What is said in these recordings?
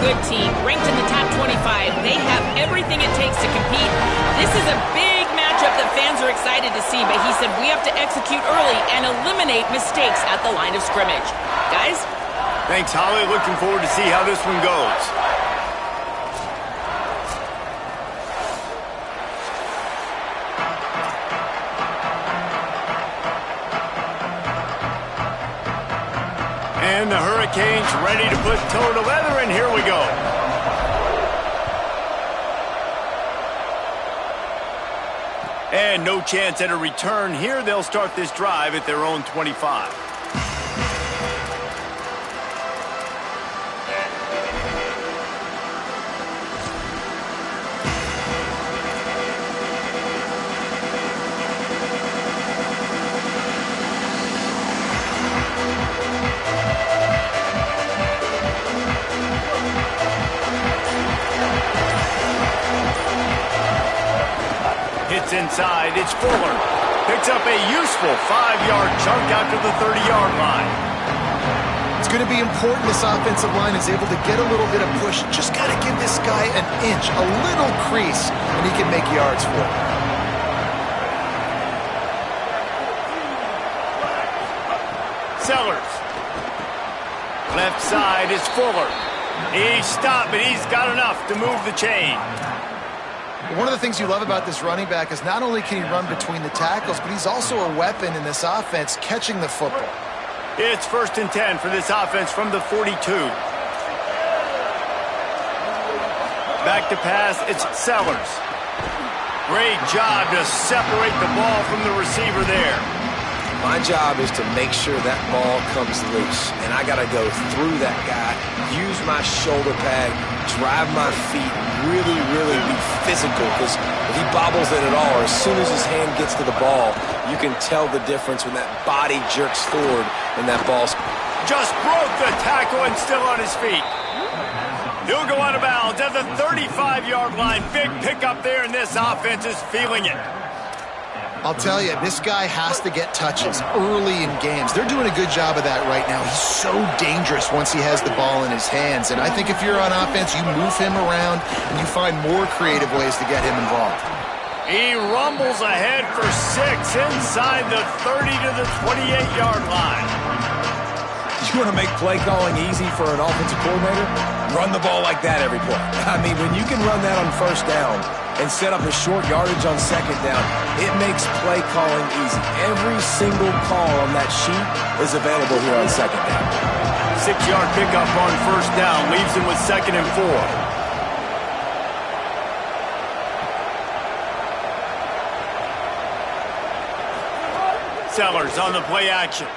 good team, ranked in the top 25. They have everything it takes to compete. This is a big matchup that fans are excited to see, but he said we have to execute early and eliminate mistakes at the line of scrimmage. Guys? Thanks, Holly. Looking forward to see how this one goes. And the Hurricanes ready to put toe to leather, and here we go. And no chance at a return here. They'll start this drive at their own 25. Inside, it's Fuller. Picks up a useful 5-yard chunk after the 30-yard line. It's going to be important this offensive line is able to get a little bit of push. Just got to give this guy an inch, a little crease, and he can make yards for it. Sellers. Left side is Fuller. He's stopped, but he's got enough to move the chain. One of the things you love about this running back is not only can he run between the tackles, but he's also a weapon in this offense catching the football. It's 1st and 10 for this offense from the 42. Back to pass, it's Sellers. Great job to separate the ball from the receiver there. My job is to make sure that ball comes loose, and I got to go through that guy, use my shoulder pad, drive my feet, really be physical, because if he bobbles it at all, or as soon as his hand gets to the ball, you can tell the difference when that body jerks forward and that ball's just broke the tackle and still on his feet. He'll go out of bounds at the 35-yard line. Big pickup there, and this offense is feeling it. I'll tell you, this guy has to get touches early in games. They're doing a good job of that right now. He's so dangerous once he has the ball in his hands. And I think if you're on offense, you move him around and you find more creative ways to get him involved. He rumbles ahead for 6 inside the 30 to the 28-yard line. You want to make play calling easy for an offensive coordinator? Run the ball like that every play. I mean, when you can run that on 1st down and set up a short yardage on 2nd down, it makes play calling easy. Every single call on that sheet is available here on 2nd down. 6-yard pickup on 1st down leaves him with 2nd and 4. Sellers on the play action.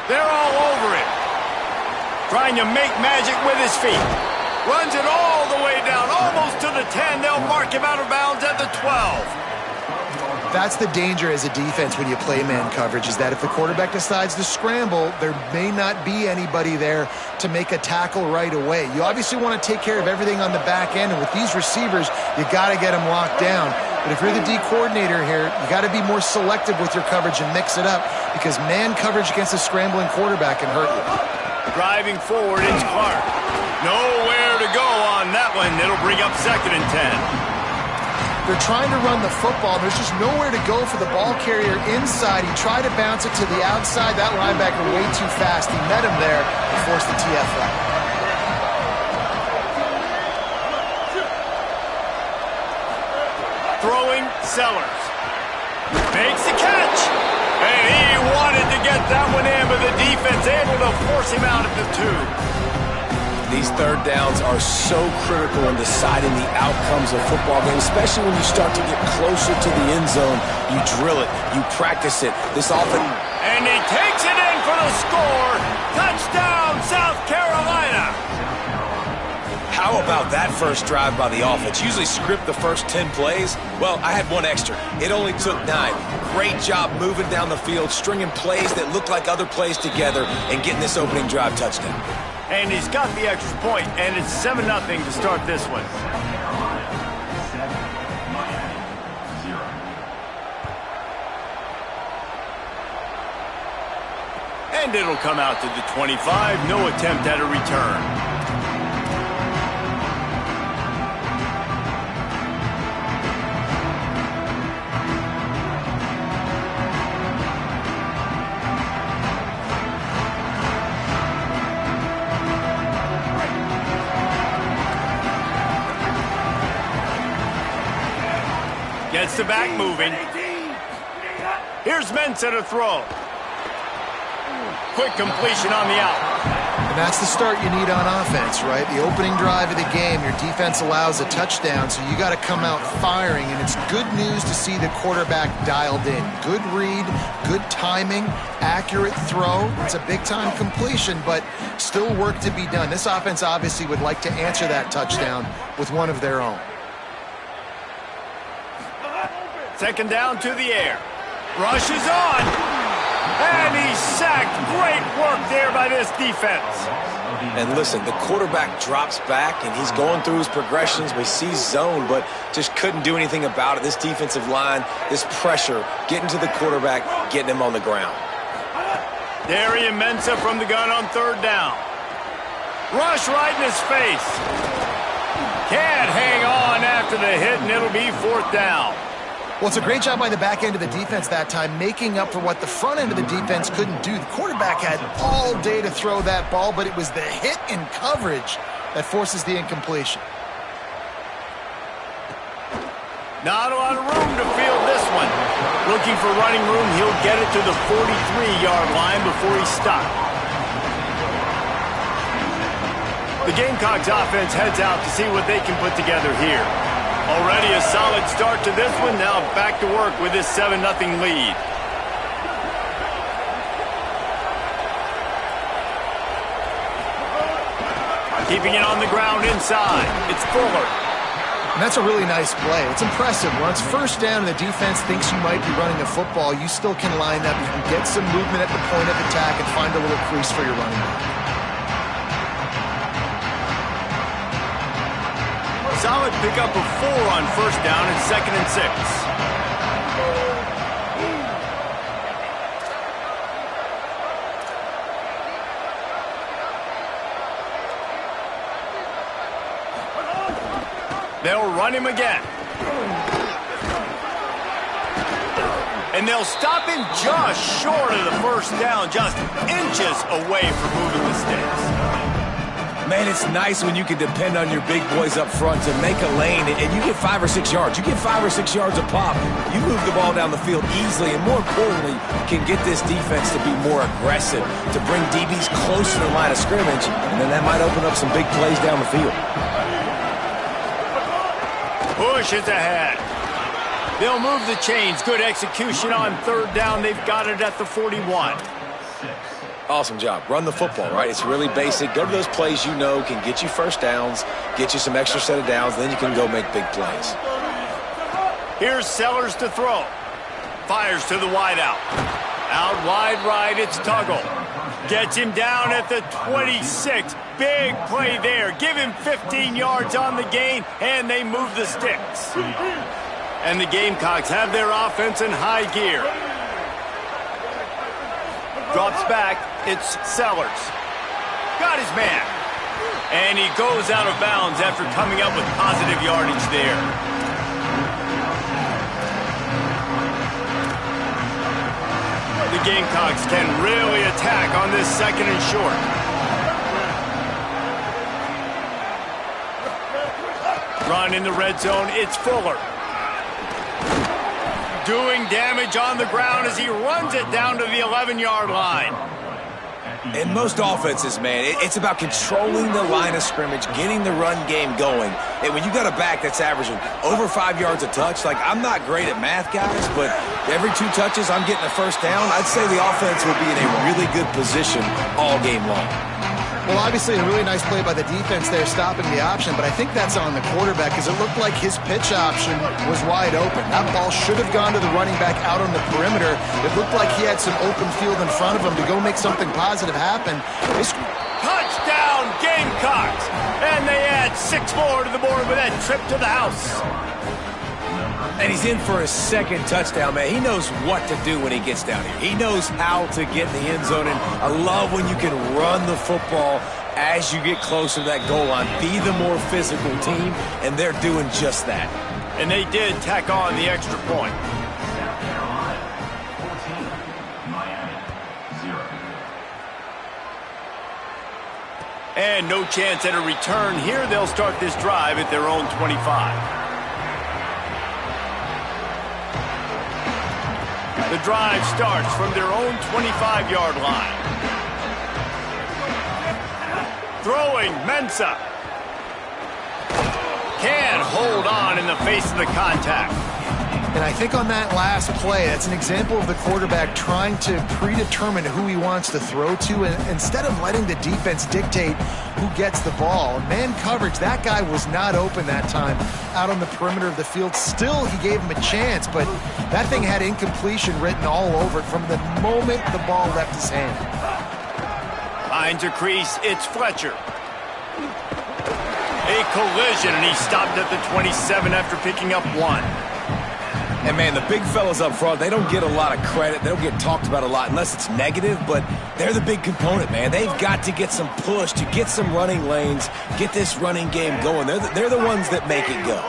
They're all over it. Trying to make magic with his feet. Runs it all the way down, almost to the 10. They'll mark him out of bounds at the 12. That's the danger as a defense when you play man coverage, is that if the quarterback decides to scramble, there may not be anybody there to make a tackle right away. You obviously want to take care of everything on the back end, and with these receivers, you got to get them locked down. But if you're the D coordinator here, you got to be more selective with your coverage and mix it up, because man coverage against a scrambling quarterback can hurt you. Driving forward, it's Clark. Nowhere to go on that one. It'll bring up 2nd and 10. They're trying to run the football. There's just nowhere to go for the ball carrier inside. He tried to bounce it to the outside. That linebacker way too fast. He met him there and forced the TFL. Throwing, Sellers. Makes the catch. And he wanted to get that one in, but the defense able to force him out at the 2. These 3rd downs are so critical in deciding the outcomes of football games, especially when you start to get closer to the end zone. You drill it. You practice it. This offense. And he takes it in for the score. Touchdown, South Carolina. How about that first drive by the offense? Usually script the first 10 plays. Well, I had one extra. It only took 9. Great job moving down the field, stringing plays that look like other plays together, and getting this opening drive touchdown. And he's got the extra point, and it's 7-0 to start this one. And it'll come out to the 25. No attempt at a return. Gets the back moving. Here's Mensah to throw. Quick completion on the out. And that's the start you need on offense, right? The opening drive of the game, your defense allows a touchdown, so you got to come out firing, and it's good news to see the quarterback dialed in. Good read, good timing, accurate throw. It's a big-time completion, but still work to be done. This offense obviously would like to answer that touchdown with one of their own. Second down to the air. Rush is on. And he's sacked. Great work there by this defense. And listen, the quarterback drops back, and he's going through his progressions. We see zone, but just couldn't do anything about it. This defensive line, this pressure, getting to the quarterback, getting him on the ground. Darian Mensah from the gun on third down. Rush right in his face. Can't hang on after the hit, and it'll be fourth down. Well, it's a great job by the back end of the defense that time, making up for what the front end of the defense couldn't do. The quarterback had all day to throw that ball, but it was the hit in coverage that forces the incompletion. Not a lot of room to field this one. Looking for running room, he'll get it to the 43-yard line before he's stopped. The Gamecocks offense heads out to see what they can put together here. Already a solid start to this one. Now back to work with this 7-0 lead. Keeping it on the ground inside. It's Fuller. And that's a really nice play. It's impressive. Once first down and the defense thinks you might be running the football, you still can line up. You can get some movement at the point of attack and find a little crease for your running back. Solid pickup of 4 on first down and 2nd and 6. They'll run him again. And they'll stop him just short of the first down, just inches away from moving the sticks. Man, it's nice when you can depend on your big boys up front to make a lane, and you get 5 or 6 yards. You get 5 or 6 yards a pop. You move the ball down the field easily, and more importantly, can get this defense to be more aggressive, to bring DBs closer to the line of scrimmage, and then that might open up some big plays down the field. Push is ahead. They'll move the chains. Good execution on third down. They've got it at the 41. Awesome job. Run the football, right? It's really basic. Go to those plays you know can get you first downs, get you some extra set of downs, then you can go make big plays. Here's Sellers to throw. Fires to the wideout. Out wide right, it's Tuggle. Gets him down at the 26. Big play there. Give him 15 yards on the gain, and they move the sticks. And the Gamecocks have their offense in high gear. Drops back, it's Sellers. Got his man. And he goes out of bounds after coming up with positive yardage there. The Gamecocks can really attack on this 2nd and short. Run in the red zone, it's Fuller. Doing damage on the ground as he runs it down to the 11-yard line. In most offenses, man, it's about controlling the line of scrimmage, getting the run game going. And when you got a back that's averaging over 5 yards a touch, like I'm not great at math, guys, but every 2 touches I'm getting a first down, I'd say the offense will be in a really good position all game long. Well, obviously a really nice play by the defense there, stopping the option, but I think that's on the quarterback because it looked like his pitch option was wide open. That ball should have gone to the running back out on the perimeter. It looked like he had some open field in front of him to go make something positive happen. Touchdown, Gamecocks! And they add 6 more to the board with that trip to the house. And he's in for his 2nd touchdown, man. He knows what to do when he gets down here. He knows how to get in the end zone, and I love when you can run the football as you get closer to that goal line. Be the more physical team, and they're doing just that. And they did tack on the extra point. And no chance at a return here. They'll start this drive at their own 25. The drive starts from their own 25-yard line. Throwing, Mensah. Can't hold on in the face of the contact. And I think on that last play, that's an example of the quarterback trying to predetermine who he wants to throw to, and instead of letting the defense dictate who gets the ball. Man coverage, that guy was not open that time out on the perimeter of the field. Still, he gave him a chance, but that thing had incompletion written all over it from the moment the ball left his hand. Finds a crease, it's Fletcher. A collision, and he stopped at the 27 after picking up 1. And, man, the big fellas up front, they don't get a lot of credit. They don't get talked about a lot unless it's negative, but they're the big component, man. They've got to get some push, to get some running lanes, get this running game going. They're the ones that make it go.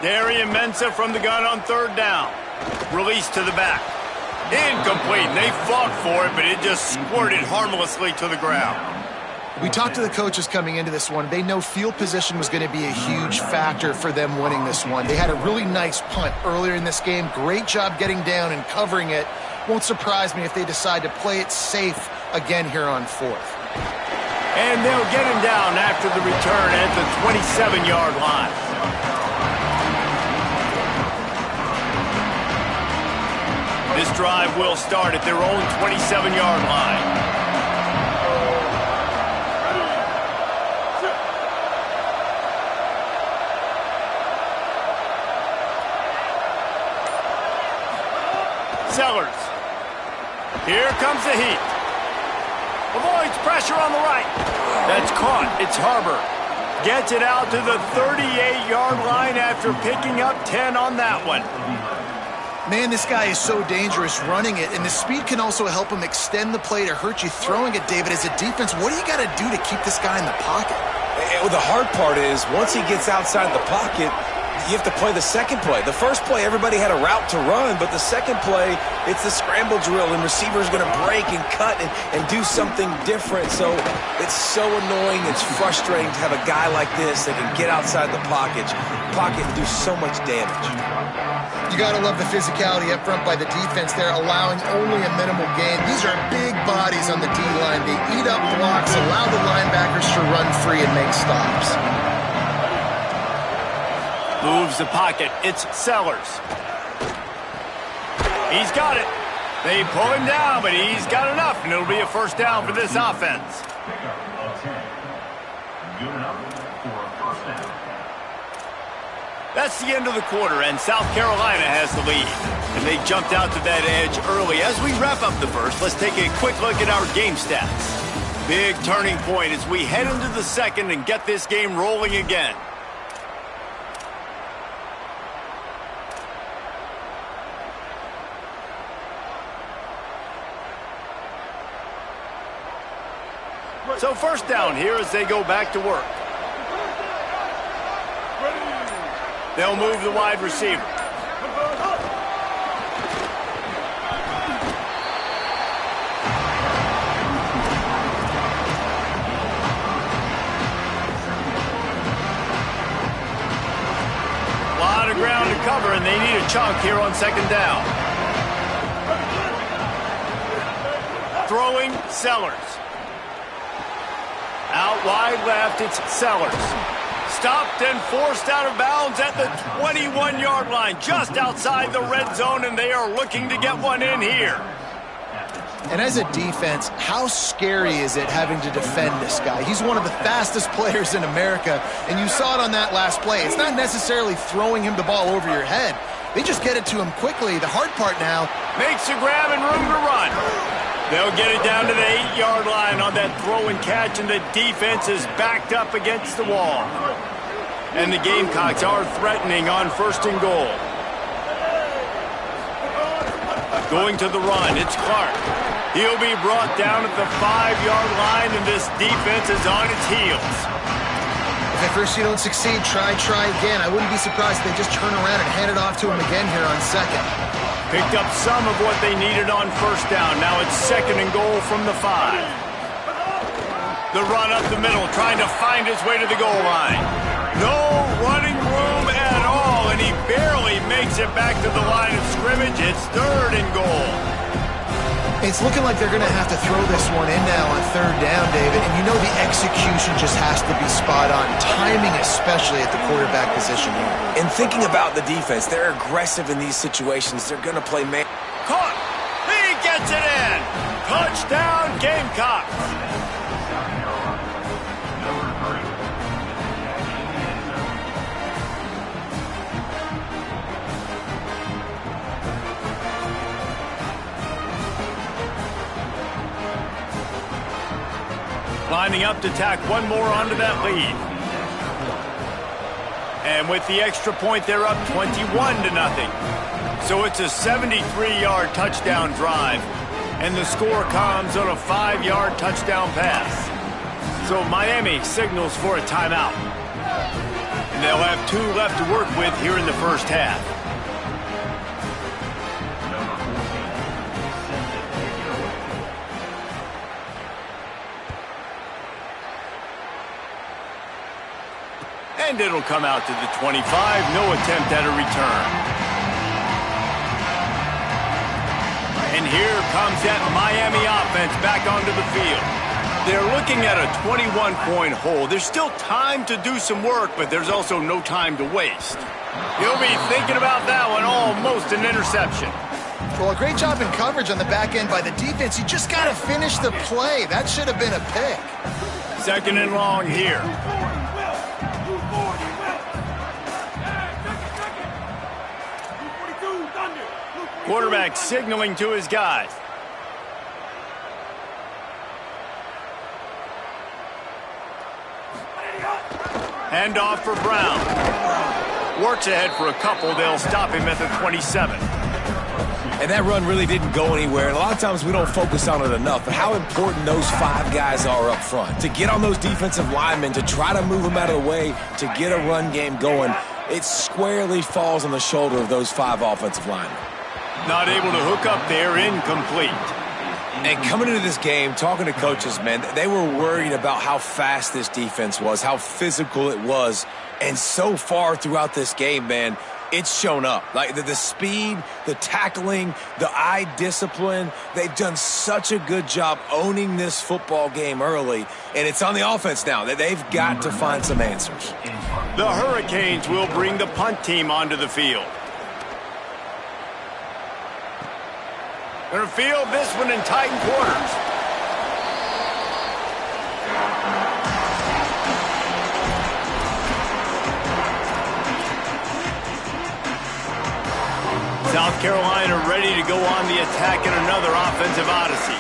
Darian Mensah from the gun on 3rd down. Release to the back. Incomplete. They fought for it, but it just squirted harmlessly to the ground. We talked to the coaches coming into this one. They know field position was going to be a huge factor for them winning this one. They had a really nice punt earlier in this game. Great job getting down and covering it. Won't surprise me if they decide to play it safe again here on 4th. And they'll get him down after the return at the 27-yard line. This drive will start at their own 27-yard line. Sellers. Here comes the heat. Avoids pressure on the right. That's caught. It's Harbor. Gets it out to the 38-yard line after picking up 10 on that one. Man, this guy is so dangerous running it, and the speed can also help him extend the play to hurt you throwing it, David. As a defense, what do you got to do to keep this guy in the pocket? Well, the hard part is once he gets outside the pocket, you have to play the second play. The first play, everybody had a route to run, but the second play, it's the scramble drill, and receivers going to break and cut and do something different. So it's so annoying. It's frustrating to have a guy like this that can get outside the pocket and do so much damage. You got to love the physicality up front by the defense there, allowing only a minimal gain. These are big bodies on the D-line. They eat up blocks, allow the linebackers to run free and make stops. Moves the pocket. It's Sellers. He's got it. They pull him down, but he's got enough, and it'll be a 1st down for this offense. That's the end of the quarter, and South Carolina has the lead. And they jumped out to that edge early. As we wrap up the first, let's take a quick look at our game stats. Big turning point as we head into the second and get this game rolling again. So 1st down here as they go back to work. They'll move the wide receiver. A lot of ground to cover, and they need a chunk here on 2nd down. Throwing, Sellers. Out wide left, it's Sellers. Stopped and forced out of bounds at the 21-yard line, just outside the red zone, and they are looking to get one in here. And as a defense, how scary is it having to defend this guy? He's one of the fastest players in America, and you saw it on that last play. It's not necessarily throwing him the ball over your head. They just get it to him quickly. The hard part now, makes a grab and room to run. They'll get it down to the 8-yard line on that throw and catch, and the defense is backed up against the wall. And the Gamecocks are threatening on 1st and goal. Going to the run, it's Clark. He'll be brought down at the 5-yard line, and this defense is on its heels. If at first you don't succeed, try again. I wouldn't be surprised if they just turn around and hand it off to him again here on 2nd. Picked up some of what they needed on 1st down. Now it's 2nd and goal from the 5. The run up the middle, trying to find his way to the goal line. No running room at all, and he barely makes it back to the line of scrimmage. It's 3rd and goal. It's looking like they're going to have to throw this one in now on 3rd down, David. And you know the execution just has to be spot on. Timing, especially at the quarterback position here. And thinking about the defense, they're aggressive in these situations. They're going to play man. Caught. He gets it in. Touchdown, Gamecocks. Lining up to tack one more onto that lead. And with the extra point, they're up 21-0. So it's a 73-yard touchdown drive. And the score comes on a 5-yard touchdown pass. So Miami signals for a timeout. And they'll have 2 left to work with here in the first half. And it'll come out to the 25. No attempt at a return. And here comes that Miami offense back onto the field. They're looking at a 21-point hole. There's still time to do some work, but there's also no time to waste. He'll be thinking about that one. Almost an interception. Well, a great job in coverage on the back end by the defense. You just got to finish the play. That should have been a pick. 2nd and long here. Quarterback signaling to his guys. Hand off for Brown. Works ahead for a couple. They'll stop him at the 27. And that run really didn't go anywhere. And a lot of times we don't focus on it enough. But how important those 5 guys are up front. To get on those defensive linemen, to try to move them out of the way, to get a run game going, it squarely falls on the shoulder of those 5 offensive linemen. Not able to hook up there, incomplete. And coming into this game, talking to coaches, man, they were worried about how fast this defense was, how physical it was. And so far throughout this game, man, it's shown up. Like the speed, the tackling, the eye discipline, they've done such a good job owning this football game early. And it's on the offense now. They've got to find some answers. The Hurricanes will bring the punt team onto the field. Gonna field this one in tight quarters. South Carolina ready to go on the attack in another offensive odyssey.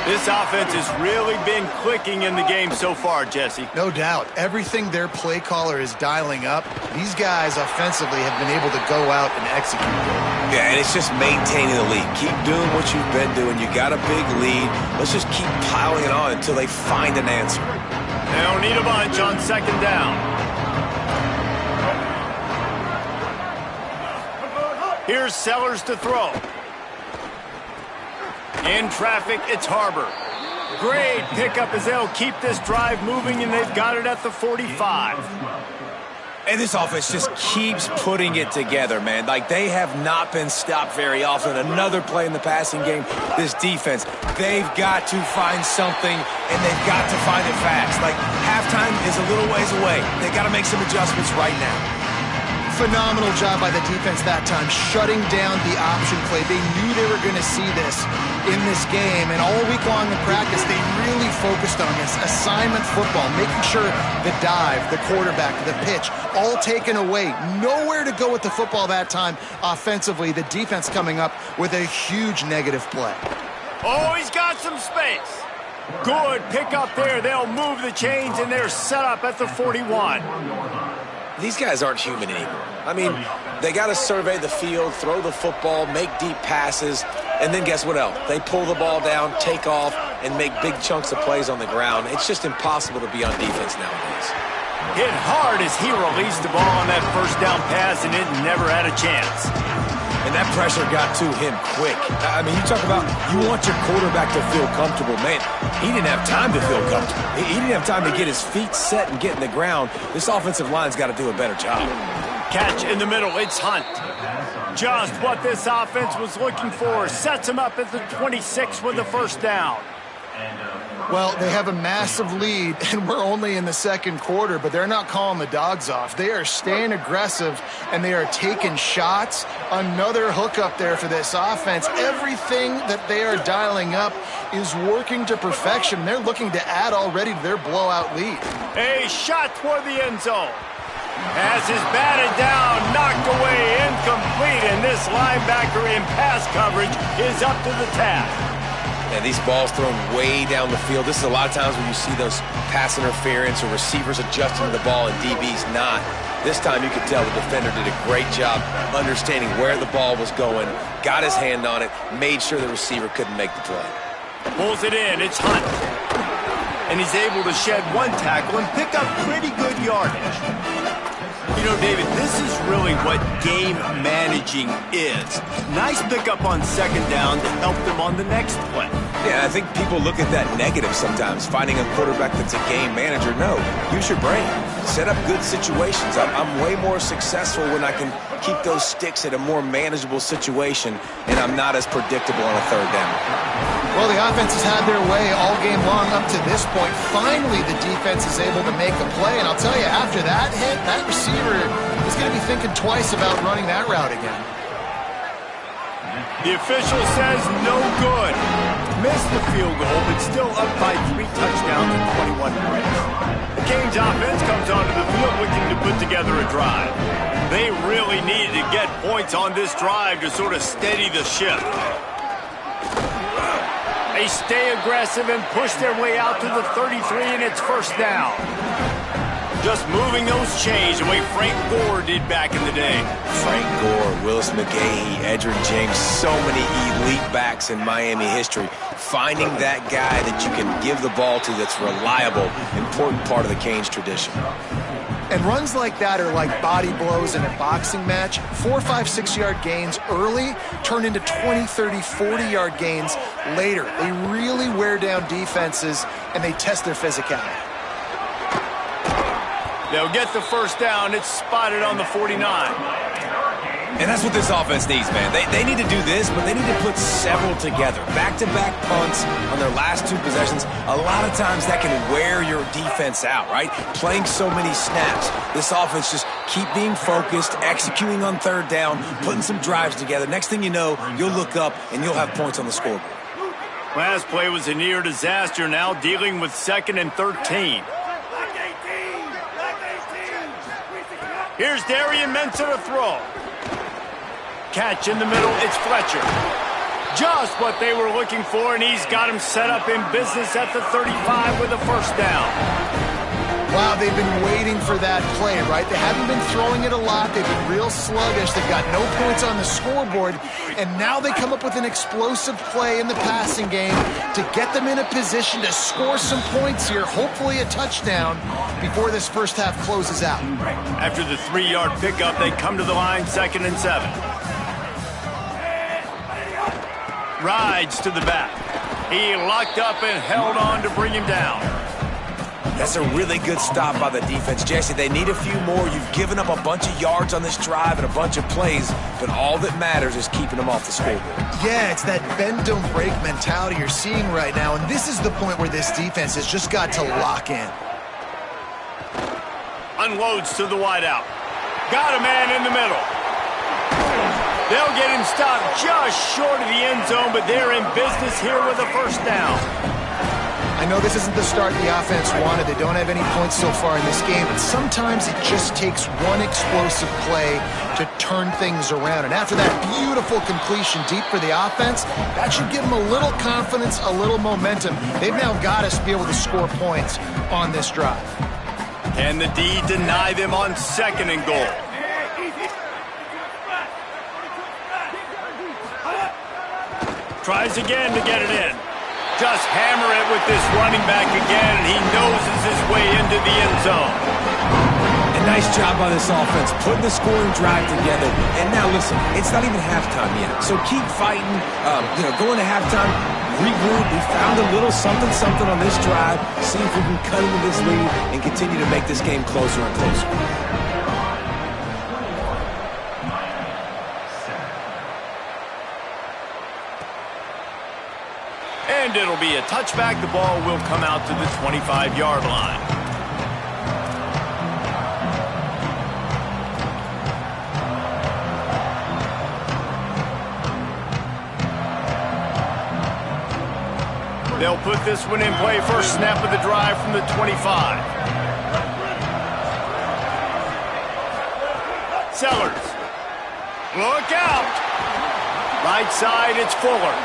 This offense has really been clicking in the game so far, Jesse. No doubt. Everything their play caller is dialing up, these guys offensively have been able to go out and execute. Yeah, and it's just maintaining the lead. Keep doing what you've been doing. You got a big lead. Let's just keep piling it on until they find an answer. They don't need a bunch on 2nd down. Here's Sellers to throw. In traffic, it's Harbor. Great pickup as they'll keep this drive moving, and they've got it at the 45. And this offense just keeps putting it together, man. Like, they have not been stopped very often. Another play in the passing game. This defense, they've got to find something, and they've got to find it fast. Like, halftime is a little ways away. They got to make some adjustments right now. Phenomenal job by the defense that time, shutting down the option play. They knew they were going to see this in this game, and all week long in practice, they really focused on this assignment football, making sure the dive, the quarterback, the pitch, all taken away. Nowhere to go with the football that time offensively. The defense coming up with a huge negative play. Oh, he's got some space. Good pick up there. They'll move the chains, and they're set up at the 41. These guys aren't human anymore. I mean, they got to survey the field, throw the football, make deep passes, and then guess what else? They pull the ball down, take off, and make big chunks of plays on the ground. It's just impossible to be on defense nowadays. Hit hard as he released the ball on that 1st down pass, and it never had a chance. And that pressure got to him quick. I mean, you talk about you want your quarterback to feel comfortable. Man, he didn't have time to feel comfortable. He didn't have time to get his feet set and get in the ground. This offensive line's got to do a better job. Catch in the middle. It's Hunt. Just what this offense was looking for. Sets him up at the 26 with the first down. Well, they have a massive lead, and we're only in the second quarter, but they're not calling the dogs off. They are staying aggressive, and they are taking shots. Another hookup there for this offense. Everything that they are dialing up is working to perfection. They're looking to add already to their blowout lead. A shot toward the end zone. As is batted down, knocked away, incomplete, and this linebacker in pass coverage is up to the task. And these balls thrown way down the field. This is a lot of times when you see those pass interference or receivers adjusting to the ball and DBs not. This time you could tell the defender did a great job understanding where the ball was going, got his hand on it, made sure the receiver couldn't make the play. Pulls it in. It's Hunt. And he's able to shed one tackle and pick up pretty good yardage. You know, David, this is really what game managing is. Nice pickup on second down to help them on the next play. Yeah, I think people look at that negative sometimes, finding a quarterback that's a game manager. No, use your brain. Set up good situations. I'm way more successful when I can keep those sticks at a more manageable situation, and I'm not as predictable on a third down. Well, the offense has had their way all game long up to this point. Finally, the defense is able to make a play, and I'll tell you, after that hit, that receiver is going to be thinking twice about running that route again. The official says no good. Missed the field goal, but still up by 3 touchdowns and 21 points. The Canes offense comes onto the field looking to put together a drive. They really needed to get points on this drive to sort of steady the ship. They stay aggressive and push their way out to the 33, and it's first down. Just moving those chains the way Frank Gore did back in the day. Frank Gore, Willis McGahee, Edgerrin James, so many elite backs in Miami history. Finding that guy that you can give the ball to that's reliable, important part of the Canes tradition. And runs like that are like body blows in a boxing match. 4, 5, 6-yard gains early turn into 20, 30, 40-yard gains later. They really wear down defenses, and they test their physicality. They'll get the first down. It's spotted on the 49. And that's what this offense needs, man. They need to do this, but they need to put several together. Back-to-back punts on their last 2 possessions. A lot of times that can wear your defense out, right? Playing so many snaps. This offense just keep being focused, executing on third down, putting some drives together. Next thing you know, you'll look up and you'll have points on the scoreboard. Last play was a near disaster. Now dealing with 2nd and 13. Here's Darian Mensah to throw. Catch in the middle, it's Fletcher. Just what they were looking for, and he's got him set up in business at the 35 with a first down. Wow, they've been waiting for that play, right? They haven't been throwing it a lot. They've been real sluggish. They've got no points on the scoreboard, and now they come up with an explosive play in the passing game to get them in a position to score some points here, hopefully a touchdown, before this first half closes out. After the 3-yard pickup, they come to the line 2nd and 7. Rides to the back. He locked up and held on to bring him down. That's a really good stop by the defense. Jesse, they need a few more. You've given up a bunch of yards on this drive and a bunch of plays, but all that matters is keeping them off the scoreboard. Yeah, it's that bend, don't break mentality you're seeing right now, and this is the point where this defense has just got to lock in. Unloads to the wideout. Got a man in the middle. They'll get him stopped just short of the end zone, but they're in business here with a first down. I know this isn't the start the offense wanted. They don't have any points so far in this game, but sometimes it just takes one explosive play to turn things around. And after that beautiful completion deep for the offense, that should give them a little confidence, a little momentum. They've now got us to be able to score points on this drive. Can the D deny them on 2nd and goal? Tries again to get it in. Just hammer it with this running back again, and he noses his way into the end zone. A nice job by this offense, putting the scoring drive together. And now, listen, it's not even halftime yet. So keep fighting, going to halftime, regroup. We found a little something on this drive. See if we can cut into this lead and continue to make this game closer and closer. And it'll be a touchback. The ball will come out to the 25-yard line. They'll put this one in play. First snap of the drive from the 25. Sellers. Look out. Right side, it's Fuller.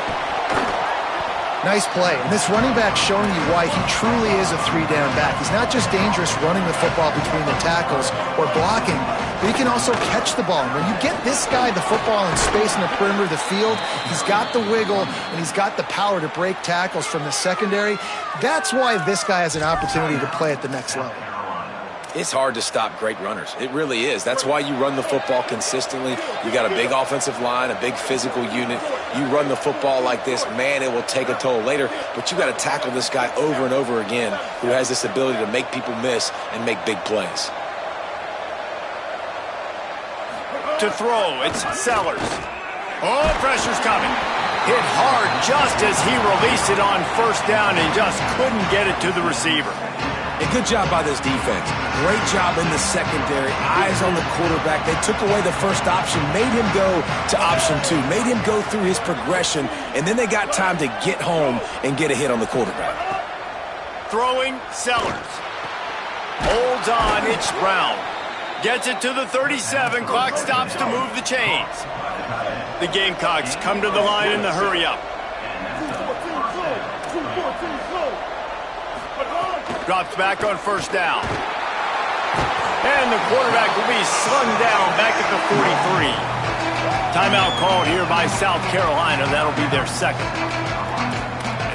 Nice play. And this running back showing you why he truly is a three-down back. He's not just dangerous running the football between the tackles or blocking, but he can also catch the ball. And when you get this guy the football in space in the perimeter of the field, he's got the wiggle and he's got the power to break tackles from the secondary. That's why this guy has an opportunity to play at the next level. It's hard to stop great runners. It really is. That's why you run the football consistently. You got a big offensive line, a big physical unit. You run the football like this, man, it will take a toll later. But you got to tackle this guy over and over again who has this ability to make people miss and make big plays. To throw, it's Sellers. Oh, pressure's coming. Hit hard just as he released it on first down and just couldn't get it to the receiver. A good job by this defense. Great job in the secondary. Eyes on the quarterback. They took away the first option, made him go to option 2, made him go through his progression, and then they got time to get home and get a hit on the quarterback. Throwing, Sellers. Holds on, it's Brown. Gets it to the 37. Clock stops to move the chains. The Gamecocks come to the line in the hurry-up. Drops back on first down. And the quarterback will be slung down back at the 43. Timeout called here by South Carolina. That'll be their second.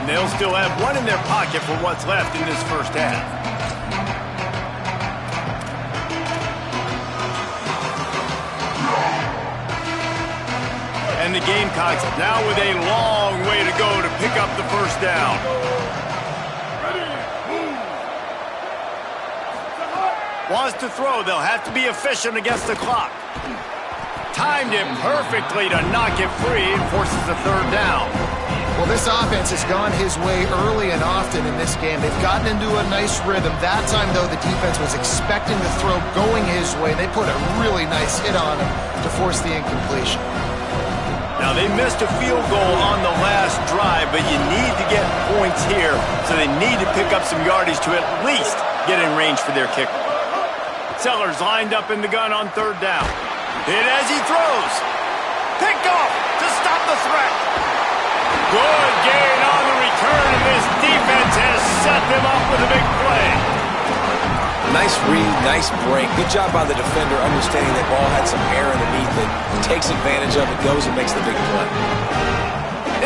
And they'll still have one in their pocket for what's left in this first half. And the Gamecocks now with a long way to go to pick up the first down. Wants to throw. They'll have to be efficient against the clock. Timed it perfectly to knock it free and forces a third down. Well, this offense has gone his way early and often in this game. They've gotten into a nice rhythm. That time, though, the defense was expecting the throw going his way. They put a really nice hit on him to force the incompletion. Now, they missed a field goal on the last drive, but you need to get points here, so they need to pick up some yardage to at least get in range for their kicker. Sellers lined up in the gun on third down. Hit as he throws. Picked off to stop the threat. Good gain on the return, and this defense has set them up with a big play. Nice read, nice break. Good job by the defender understanding that ball had some air underneath it. Takes advantage of it, goes and makes the big play.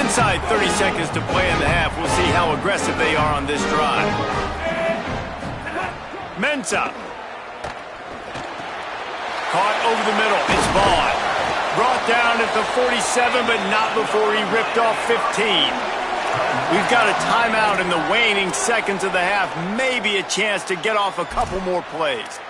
Inside 30 seconds to play in the half. We'll see how aggressive they are on this drive. Mensah. Caught over the middle. It's Vaughn. Brought down at the 47, but not before he ripped off 15. We've got a timeout in the waning seconds of the half. Maybe a chance to get off a couple more plays.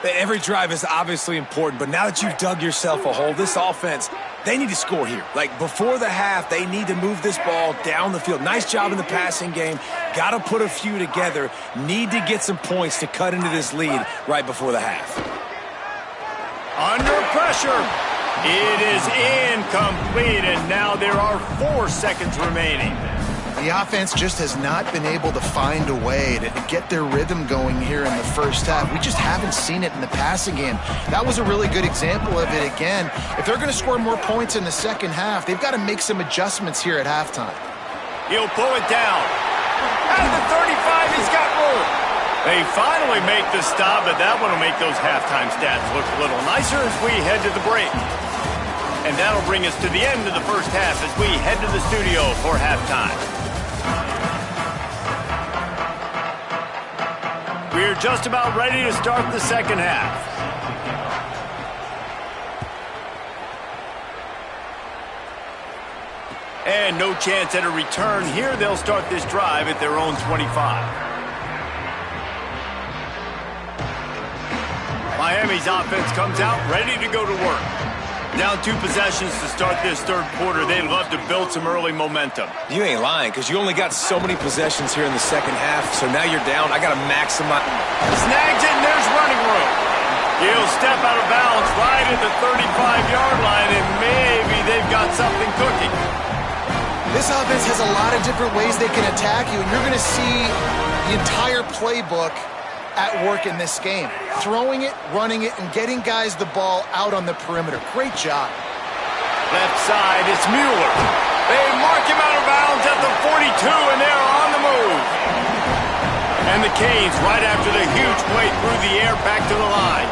Every drive is obviously important, but now that you've dug yourself a hole, this offense, they need to score here. Like, before the half, they need to move this ball down the field. Nice job in the passing game. Got to put a few together. Need to get some points to cut into this lead right before the half. Under pressure. It is incomplete, and now there are 4 seconds remaining. The offense just has not been able to find a way to get their rhythm going here in the first half. We just haven't seen it in the passing game. That was a really good example of it again. If they're going to score more points in the second half, they've got to make some adjustments here at halftime. He'll pull it down. At the 35, he's got room. They finally make the stop, but that one will make those halftime stats look a little nicer as we head to the break. And that'll bring us to the end of the first half as we head to the studio for halftime. We're just about ready to start the second half. And no chance at a return here. They'll start this drive at their own 25. Miami's offense comes out ready to go to work. Down 2 possessions to start this third quarter. They'd love to build some early momentum. You ain't lying, because you only got so many possessions here in the second half, so now you're down. I got to maximize. Snags it, and there's running room. He'll step out of bounds right at the 35-yard line, and maybe they've got something cooking. This offense has a lot of different ways they can attack you, and you're going to see the entire playbook at work in this game. Throwing it, running it, and getting guys the ball out on the perimeter. Great job. Left side, it's Mueller. They mark him out of bounds at the 42, and they're on the move. And the Canes, right after the huge play through the air, back to the line.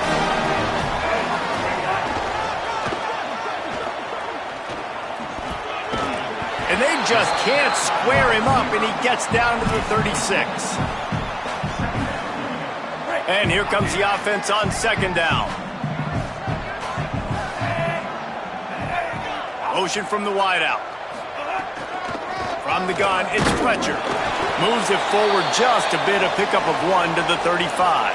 And they just can't square him up, and he gets down to the 36. And here comes the offense on second down. Motion from the wideout. From the gun, it's Fletcher. Moves it forward just a bit, a pickup of 1 to the 35.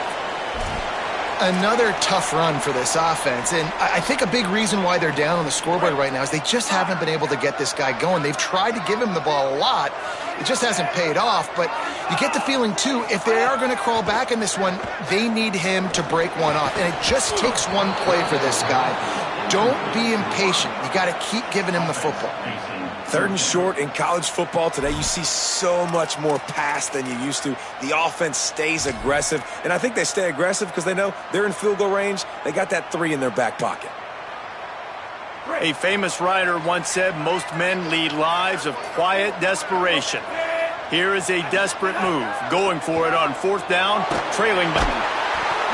Another tough run for this offense, and I think a big reason why they're down on the scoreboard right now is they just haven't been able to get this guy going. They've tried to give him the ball a lot. It just hasn't paid off, but you get the feeling, too, if they are going to crawl back in this one, they need him to break one off, and it just takes one play for this guy. Don't be impatient. You got to keep giving him the football. 3rd and short in college football today, you see so much more pass than you used to. The offense stays aggressive, and I think they stay aggressive because they know they're in field goal range. They got that 3 in their back pocket. A famous writer once said, most men lead lives of quiet desperation. Here is a desperate move, going for it on 4th down, trailing by...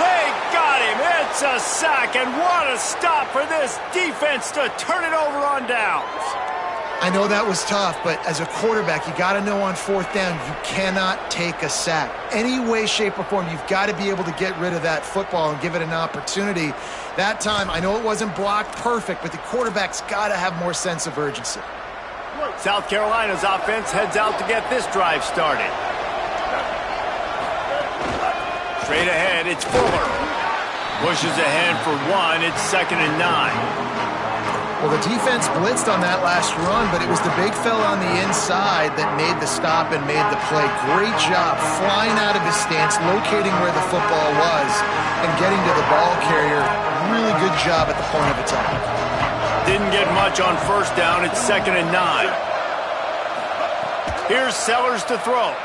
They got him! It's a sack, and what a stop for this defense to turn it over on downs. I know that was tough, but as a quarterback, you got to know on 4th down, you cannot take a sack. Any way, shape, or form, you've got to be able to get rid of that football and give it an opportunity. That time, I know it wasn't blocked perfect, but the quarterback's got to have more sense of urgency. South Carolina's offense heads out to get this drive started. Straight ahead, it's Fuller. Pushes ahead for 1, it's 2nd and 9. Well, the defense blitzed on that last run, but it was the big fella on the inside that made the stop and made the play. Great job flying out of his stance, locating where the football was, and getting to the ball carrier. Really good job at the point of attack. Didn't get much on 1st down. It's 2nd and 9. Here's Sellers to throw.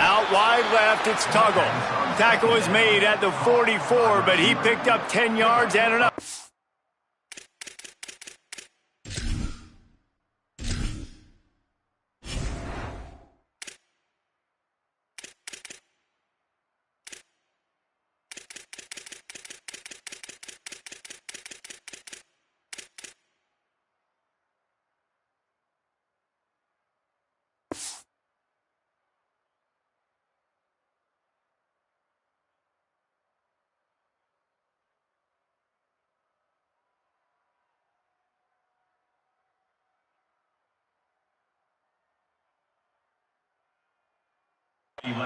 Out wide left, it's Tuggle. Tackle is made at the 44, but he picked up 10 yards and enough.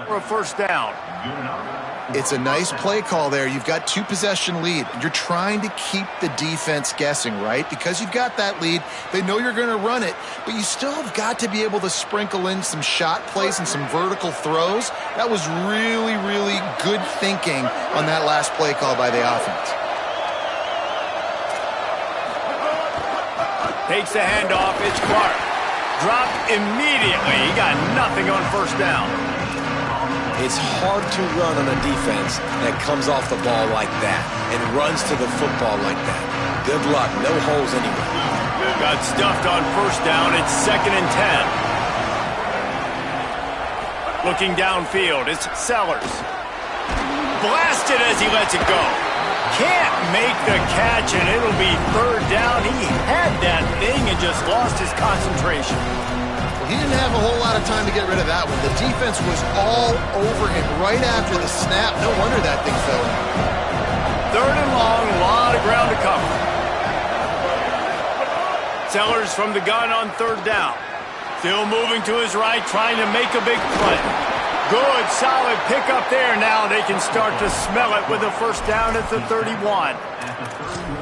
For a 1st down. It's a nice play call there. You've got 2-possession lead. You're trying to keep the defense guessing, right? Because you've got that lead, they know you're going to run it, but you still have got to be able to sprinkle in some shot plays and some vertical throws. That was really, really good thinking on that last play call by the offense. Takes the handoff. It's Clark. Dropped immediately. He got nothing on 1st down. It's hard to run on a defense that comes off the ball like that and runs to the football like that. Good luck. No holes anywhere. Got stuffed on 1st down. It's 2nd and 10. Looking downfield, it's Sellers. Blasted as he lets it go. Can't make the catch, and it'll be 3rd down. He had that thing and just lost his concentration. He didn't have a whole lot of time to get rid of that one. The defense was all over him right after the snap. No wonder that thing fell in. 3rd and long, a lot of ground to cover. Sellers from the gun on 3rd down. Still moving to his right, trying to make a big play. Good, solid pickup there. Now they can start to smell it with a 1st down at the 31.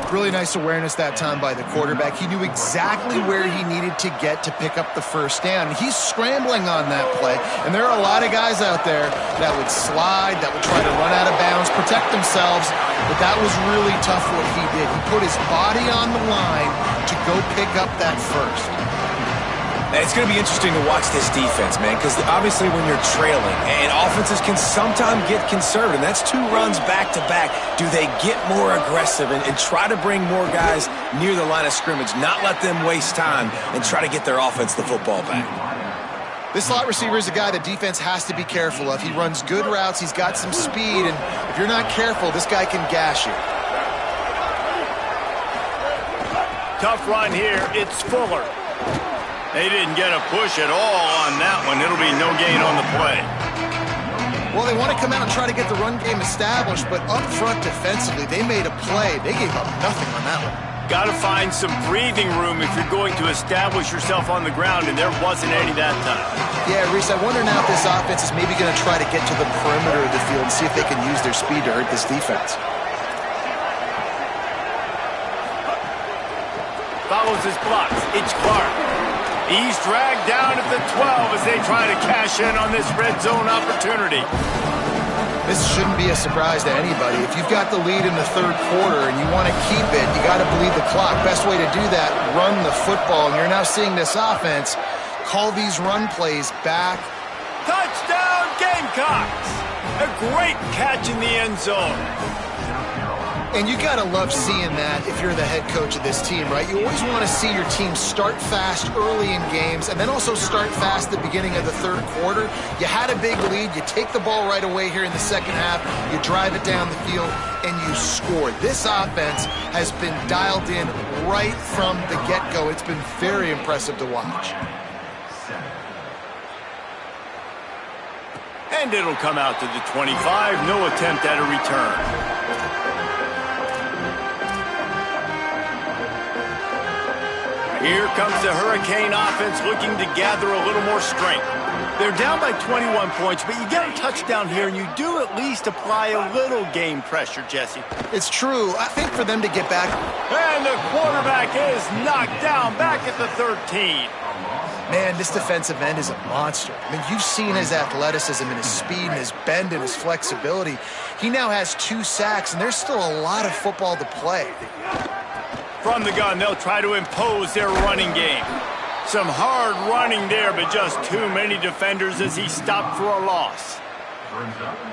Really nice awareness that time by the quarterback. He knew exactly where he needed to get to pick up the first down. He's scrambling on that play, and there are a lot of guys out there that would slide, that would try to run out of bounds, protect themselves, but that was really tough what he did. He put his body on the line to go pick up that first. It's going to be interesting to watch this defense, man, because obviously when you're trailing, and offenses can sometimes get conservative, and that's 2 runs back-to-back, do they get more aggressive and try to bring more guys near the line of scrimmage, not let them waste time, and try to get their offense the football back? This slot receiver is a guy the defense has to be careful of. He runs good routes, he's got some speed, and if you're not careful, this guy can gash you. Tough run here. It's Fuller. They didn't get a push at all on that one. It'll be no gain on the play. Well, they want to come out and try to get the run game established, but up front defensively, they made a play. They gave up nothing on that one. Got to find some breathing room if you're going to establish yourself on the ground, and there wasn't any that time. Yeah, Reese, I wonder now if this offense is maybe going to try to get to the perimeter of the field and see if they can use their speed to hurt this defense. Follows his blocks. It's Clark. He's dragged down at the 12 as they try to cash in on this red zone opportunity. This shouldn't be a surprise to anybody. If you've got the lead in the third quarter and you want to keep it, you got to bleed the clock. Best way to do that, run the football. And you're now seeing this offense call these run plays back. Touchdown, Gamecocks! A great catch in the end zone. And you got to love seeing that if you're the head coach of this team, right? You always want to see your team start fast early in games and then also start fast at the beginning of the third quarter. You had a big lead. You take the ball right away here in the second half. You drive it down the field, and you score. This offense has been dialed in right from the get-go. It's been very impressive to watch. And it'll come out to the 25. No attempt at a return. Here comes the Hurricane offense looking to gather a little more strength. They're down by 21 points, but you get a touchdown here, and you do at least apply a little game pressure, Jesse. It's true. I think for them to get back. And the quarterback is knocked down back at the 13. Man, this defensive end is a monster. I mean, you've seen his athleticism and his speed and his bend and his flexibility. He now has 2 sacks, and there's still a lot of football to play. From the gun, they'll try to impose their running game. Some hard running there, but just too many defenders as he stopped for a loss.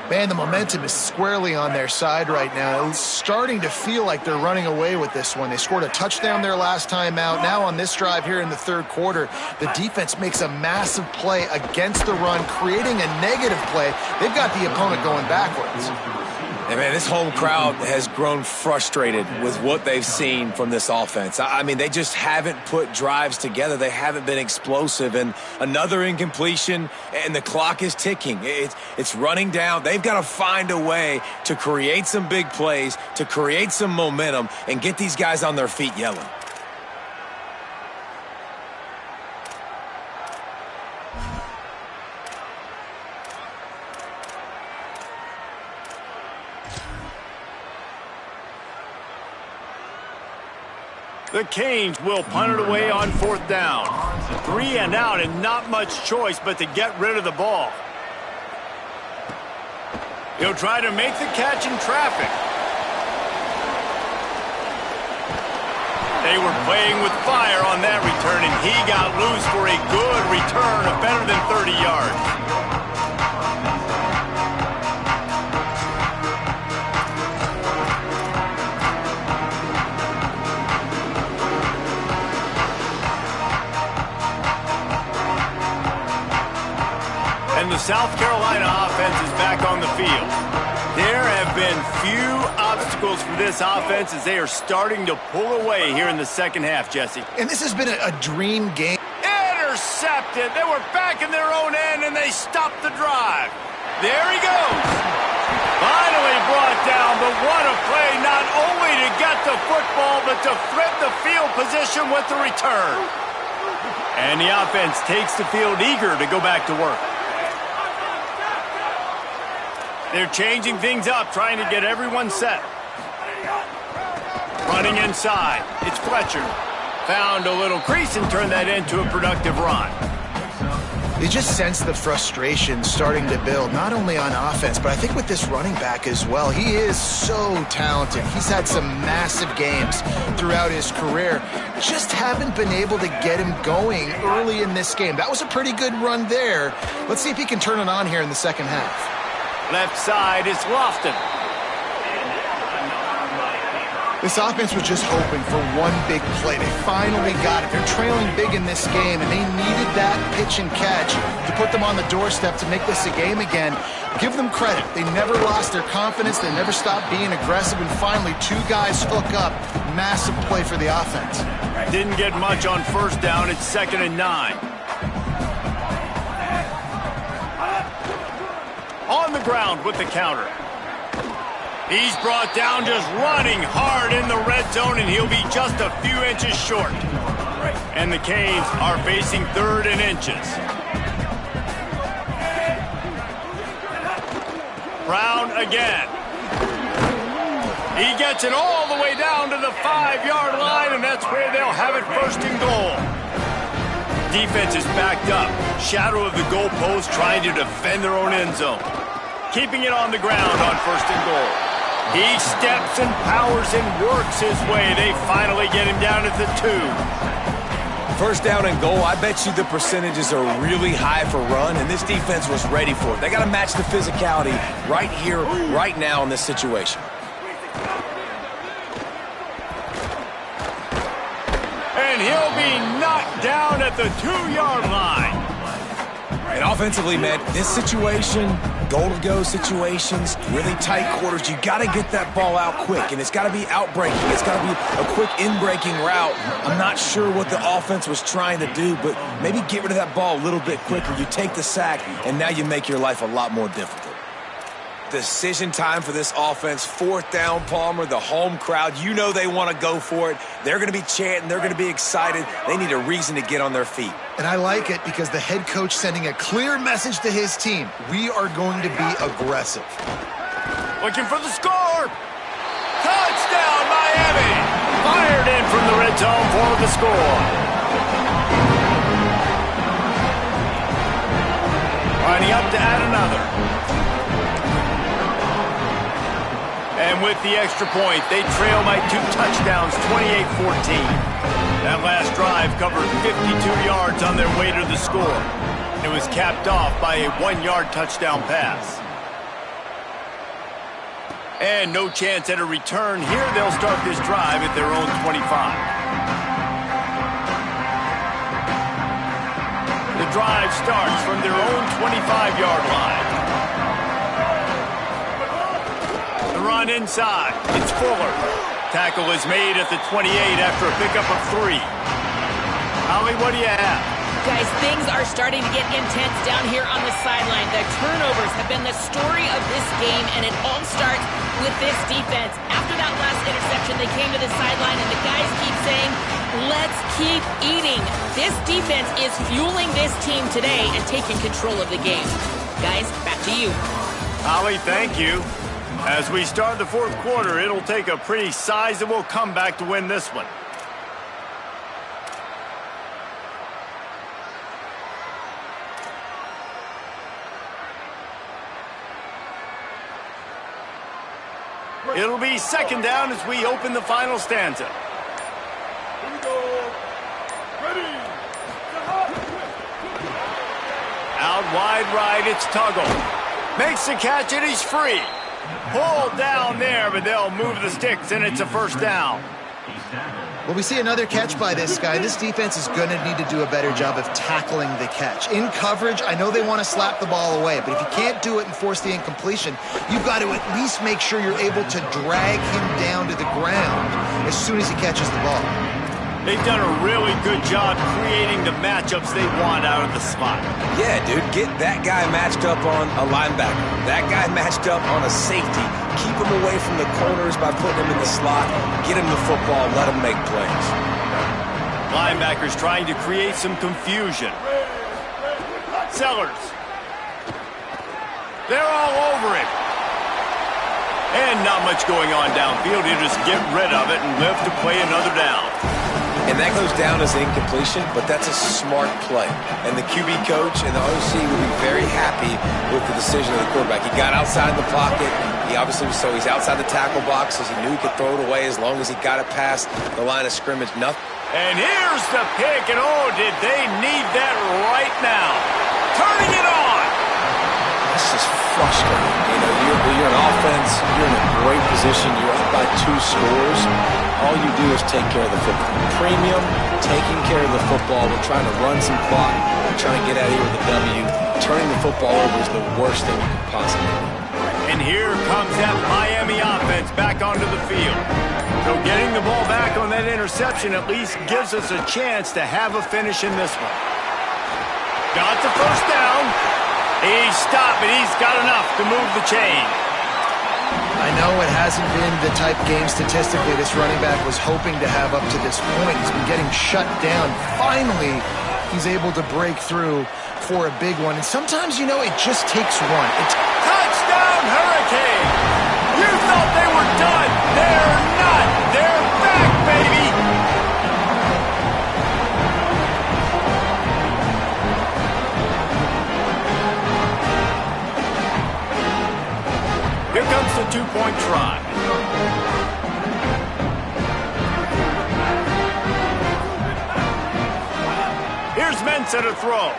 Man, the momentum is squarely on their side right now. It's starting to feel like they're running away with this one. They scored a touchdown their last time out. Now on this drive here in the third quarter, the defense makes a massive play against the run, creating a negative play. They've got the opponent going backwards. And man, this home crowd has grown frustrated with what they've seen from this offense. I mean, they just haven't put drives together. They haven't been explosive. And another incompletion, and the clock is ticking. It's running down. They've got to find a way to create some big plays, to create some momentum, and get these guys on their feet yelling. The Canes will punt it away on 4th down. 3 and out, and not much choice but to get rid of the ball. He'll try to make the catch in traffic. They were playing with fire on that return, and he got loose for a good return of better than 30 yards. And the South Carolina offense is back on the field. There have been few obstacles for this offense as they are starting to pull away here in the second half, Jesse. And this has been a dream game. Intercepted. They were back in their own end, and they stopped the drive. There he goes. Finally brought down, but what a play, not only to get the football, but to flip the field position with the return. And the offense takes the field eager to go back to work. They're changing things up, trying to get everyone set. Running inside. It's Fletcher. Found a little crease and turned that into a productive run. You just sense the frustration starting to build, not only on offense, but I think with this running back as well. He is so talented. He's had some massive games throughout his career. Just haven't been able to get him going early in this game. That was a pretty good run there. Let's see if he can turn it on here in the second half. Left side is Lofton. This offense was just hoping for one big play. They finally got it. They're trailing big in this game, and they needed that pitch and catch to put them on the doorstep to make this a game again. Give them credit. They never lost their confidence. They never stopped being aggressive, and finally, two guys hook up. Massive play for the offense. Didn't get much on first down. It's 2nd and 9. On the ground with the counter. He's brought down just running hard in the red zone, and he'll be just a few inches short. And the Canes are facing 3rd and inches. Brown again. He gets it all the way down to the 5-yard line, and that's where they'll have it 1st and goal. Defense is backed up. Shadow of the goalpost trying to defend their own end zone. Keeping it on the ground on 1st and goal. He steps and powers and works his way. They finally get him down at the 2. 1st down and goal, I bet you the percentages are really high for run, and this defense was ready for it. They got to match the physicality right here, right now in this situation. And he'll be knocked down at the 2-yard line. And offensively, man, this situation, goal-to-go situations, really tight quarters, you got to get that ball out quick, and it's got to be out-breaking. It's got to be a quick in-breaking route. I'm not sure what the offense was trying to do, but maybe get rid of that ball a little bit quicker. You take the sack, and now you make your life a lot more difficult. Decision time for this offense. 4th down, Palmer, the home crowd. You know they want to go for it. They're going to be chanting. They're going to be excited. They need a reason to get on their feet. And I like it because the head coach sending a clear message to his team. We are going to be aggressive. Looking for the score. Touchdown, Miami. Fired in from the red zone for the score. Lining up to add another. And with the extra point, they trail by 2 touchdowns, 28-14. That last drive covered 52 yards on their way to the score. It was capped off by a 1-yard touchdown pass. And no chance at a return. Here they'll start this drive at their own 25. The drive starts from their own 25-yard line. Run inside. It's Fuller. Tackle is made at the 28 after a pickup of 3. Holly, what do you have? Guys, things are starting to get intense down here on the sideline. The turnovers have been the story of this game, and it all starts with this defense. After that last interception, they came to the sideline, and the guys keep saying, let's keep eating. This defense is fueling this team today and taking control of the game. Guys, back to you. Holly, thank you. As we start the 4th quarter, it'll take a pretty sizable comeback to win this one. It'll be 2nd down as we open the final stanza. Here we go. Ready. Out wide right, it's Tuggle. Makes the catch and he's free. Pulled down there, but they'll move the sticks, and it's a 1st down. Well, we see another catch by this guy. This defense is going to need to do a better job of tackling the catch. In coverage, I know they want to slap the ball away, but if you can't do it and force the incompletion, you've got to at least make sure you're able to drag him down to the ground as soon as he catches the ball. They've done a really good job creating the matchups they want out of the slot. Yeah, dude, get that guy matched up on a linebacker. That guy matched up on a safety. Keep him away from the corners by putting him in the slot. Get him the football. Let him make plays. Linebackers trying to create some confusion. Sellers. They're all over it. And not much going on downfield. He'll just get rid of it and live to play another down. And that goes down as incompletion, but that's a smart play. And the QB coach and the OC will be very happy with the decision of the quarterback. He got outside the pocket. He obviously was, so he's outside the tackle box as he knew he could throw it away as long as he got it past the line of scrimmage. Nothing. And here's the pick, and oh, did they need that right now. Turning it on. That's just frustrating. You know, you're an offense, you're in a great position, you're up by 2 scores. All you do is take care of the football. Premium, taking care of the football. We're trying to run some clock. We're trying to get out of here with a W. Turning the football over is the worst thing you could possibly do. And here comes that Miami offense back onto the field. So getting the ball back on that interception at least gives us a chance to have a finish in this one. Got the first down. He's stopped, but he's got enough to move the chain. I know it hasn't been the type game statistically this running back was hoping to have up to this point. He's been getting shut down. Finally, he's able to break through for a big one. And sometimes, you know, it just takes one. Touchdown, Hurricane! You thought they were done. They're not. They're back, baby! Here comes the 2-point try. Here's Mensah to throw.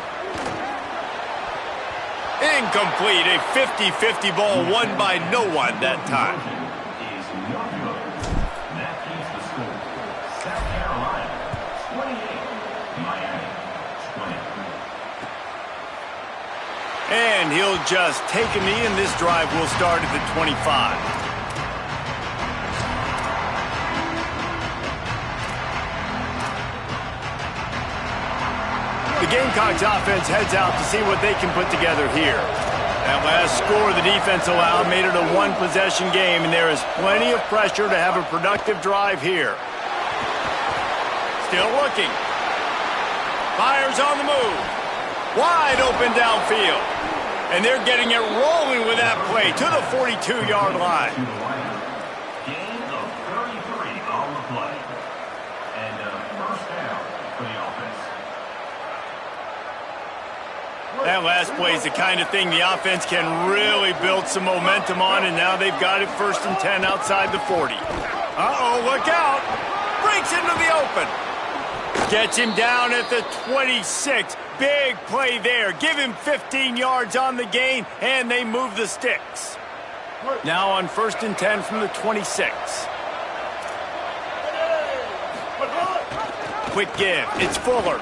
Incomplete. A 50-50 ball won by no one that time. And he'll just take a knee, and this drive will start at the 25. The Gamecocks offense heads out to see what they can put together here. That last score the defense allowed made it a 1-possession game, and there is plenty of pressure to have a productive drive here. Still looking. Fires on the move. Wide open downfield. And they're getting it rolling with that play to the 42-yard line. Gain of 33 on the play. And a first down for the offense. That last play is the kind of thing the offense can really build some momentum on, and now they've got it 1st and 10 outside the 40. Uh-oh, look out. Breaks into the open. Gets him down at the 26. Big play there. Give him 15 yards on the gain, and they move the sticks. Now on 1st and 10 from the 26. Quick give. It's Fuller.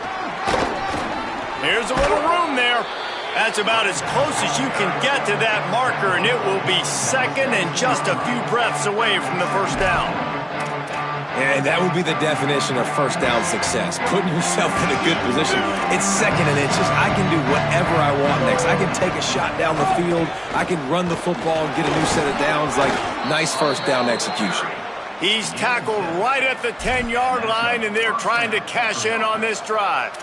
Here's a little room there. That's about as close as you can get to that marker, and it will be 2nd and just a few breaths away from the 1st down. And that would be the definition of first down success. Putting yourself in a good position. It's 2nd and inches. I can do whatever I want next. I can take a shot down the field. I can run the football and get a new set of downs. Like, nice first down execution. He's tackled right at the 10-yard line, and they're trying to cash in on this drive.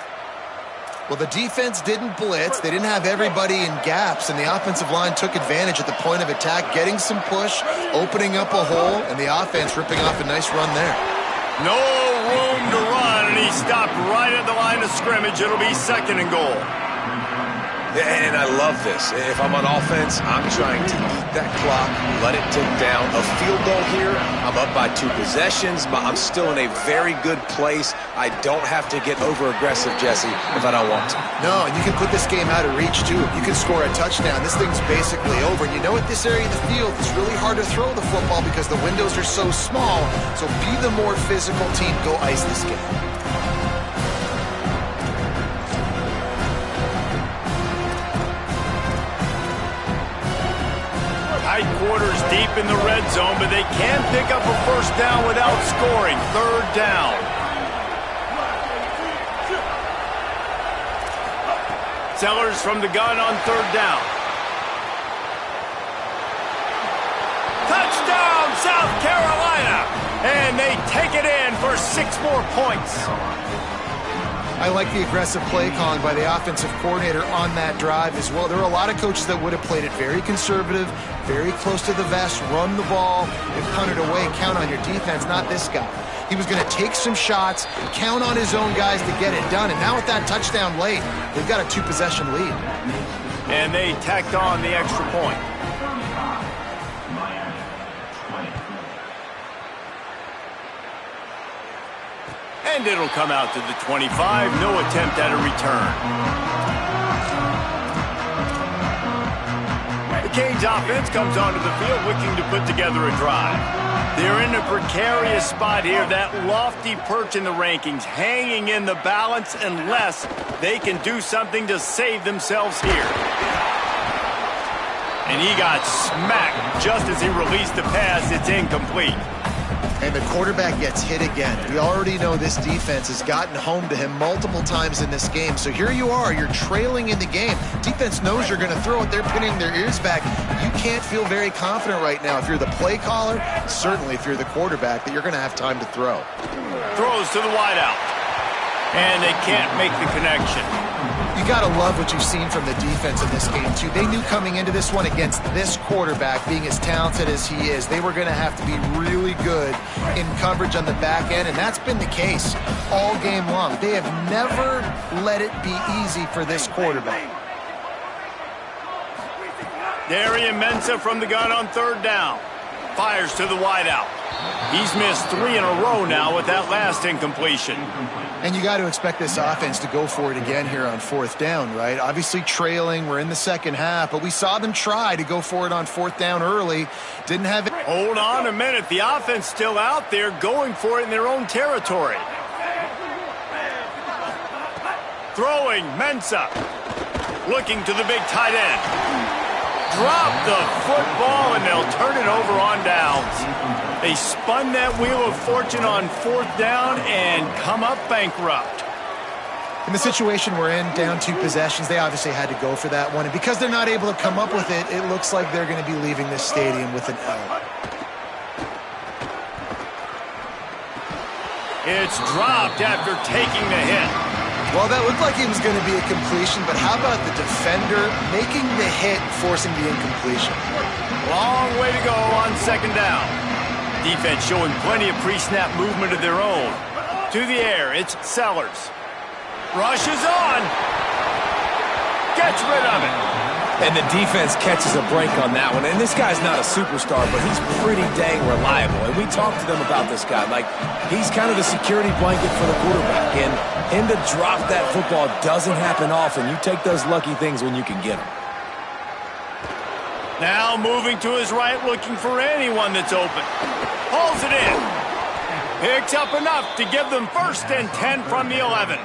Well, the defense didn't blitz. They didn't have everybody in gaps, and the offensive line took advantage at the point of attack, getting some push, opening up a hole, and the offense ripping off a nice run there. No room to run, and he stopped right at the line of scrimmage. It'll be 2nd and goal. And I love this. If I'm on offense, I'm trying to eat that clock, let it tick down. A field goal here, I'm up by 2 possessions, but I'm still in a very good place. I don't have to get over-aggressive, Jesse, if I don't want to. No, and you can put this game out of reach, too. You can score a touchdown. This thing's basically over. And you know, at this area of the field, it's really hard to throw the football because the windows are so small. So be the more physical team. Go ice this game. Tight quarters deep in the red zone, but they can pick up a 1st down without scoring. 3rd down. Sellers from the gun on 3rd down. Touchdown, South Carolina! And they take it in for 6 more points. I like the aggressive play calling by the offensive coordinator on that drive as well. There are a lot of coaches that would have played it very conservative, very close to the vest, run the ball, and punt it away. Count on your defense, not this guy. He was going to take some shots, count on his own guys to get it done. And now with that touchdown late, they've got a 2-possession lead. And they tacked on the extra point. And it'll come out to the 25. No attempt at a return. The Canes offense comes onto the field looking to put together a drive. They're in a precarious spot here, that lofty perch in the rankings, hanging in the balance unless they can do something to save themselves here. And he got smacked just as he released the pass. It's incomplete. And the quarterback gets hit again. We already know this defense has gotten home to him multiple times in this game. So here you are, you're trailing in the game. Defense knows you're going to throw it. They're pinning their ears back. You can't feel very confident right now if you're the play caller, certainly if you're the quarterback, that you're going to have time to throw. Throws to the wideout. And they can't make the connection. You got to love what you've seen from the defense in this game, too. They knew coming into this one against this quarterback, being as talented as he is, they were going to have to be really good in coverage on the back end, and that's been the case all game long. They have never let it be easy for this quarterback. Darian Mensah from the gun on third down. Fires to the wideout. He's missed 3 in a row now with that last incompletion. And you got to expect this offense to go for it again here on fourth down, right? Obviously trailing, we're in the second half, but we saw them try to go for it on fourth down early. Didn't have it. Hold on a minute. The offense still out there going for it in their own territory. Throwing, Mensah. Looking to the big tight end. Drop the football, and they'll turn it over on downs. They spun that wheel of fortune on fourth down and come up bankrupt. In the situation we're in, down 2 possessions, they obviously had to go for that one. And because they're not able to come up with it, it looks like they're going to be leaving this stadium with an L. It's dropped after taking the hit. Well, that looked like it was going to be a completion, but how about the defender making the hit, forcing the incompletion? Long way to go on second down. Defense showing plenty of pre-snap movement of their own. To the air, it's Sellers. Rushes on. Gets rid of it. And the defense catches a break on that one. And this guy's not a superstar, but he's pretty dang reliable. And we talked to them about this guy. Like, he's kind of the security blanket for the quarterback. And him to drop that football doesn't happen often. You take those lucky things when you can get them. Now moving to his right, looking for anyone that's open. Pulls it in. Picks up enough to give them 1st and 10 from the 11.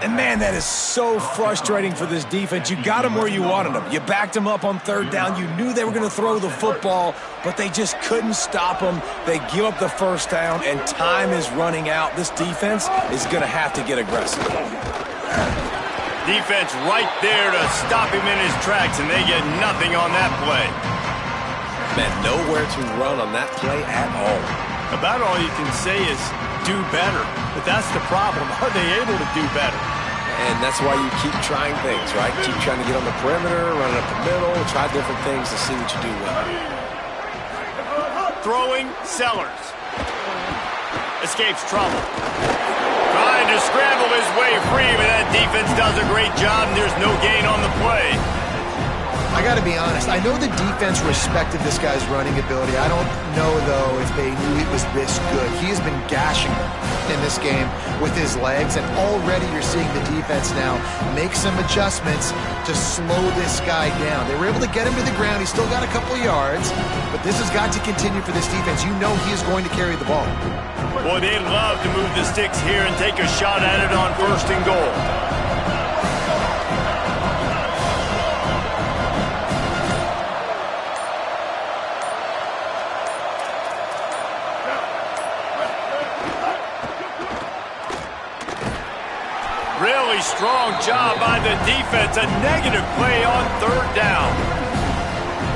And, man, that is so frustrating for this defense. You got them where you wanted them. You backed them up on third down. You knew they were going to throw the football, but they just couldn't stop them. They give up the first down, and time is running out. This defense is going to have to get aggressive. Defense right there to stop him in his tracks, and they get nothing on that play. Man, nowhere to run on that play at all. About all you can say is do better. But that's the problem. Are they able to do better? And that's why you keep trying things, right? Keep trying to get on the perimeter, running up the middle, try different things to see what you do well. Throwing, Sellers. Escapes trouble. Trying to scramble his way free, but that defense does a great job, and there's no gain on the play. I got to be honest. I know the defense respected this guy's running ability. I don't know, though, if they knew it was this good. He has been gashing them in this game with his legs, and already you're seeing the defense now make some adjustments to slow this guy down. They were able to get him to the ground. He's still got a couple yards, but this has got to continue for this defense. You know he is going to carry the ball. Boy, they'd love to move the sticks here and take a shot at it on 1st and goal. Really strong job by the defense. A negative play on third down.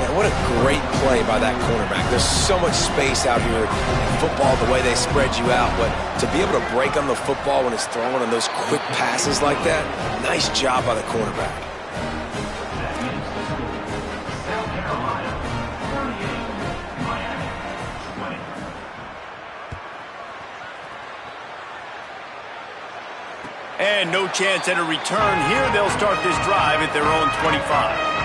Yeah, what a great play by that cornerback. There's so much space out here in football, the way they spread you out, but to be able to break on the football when it's thrown on those quick passes like that, nice job by the cornerback. South Carolina, 38, Miami, 20. And no chance at a return here. They'll start this drive at their own 25.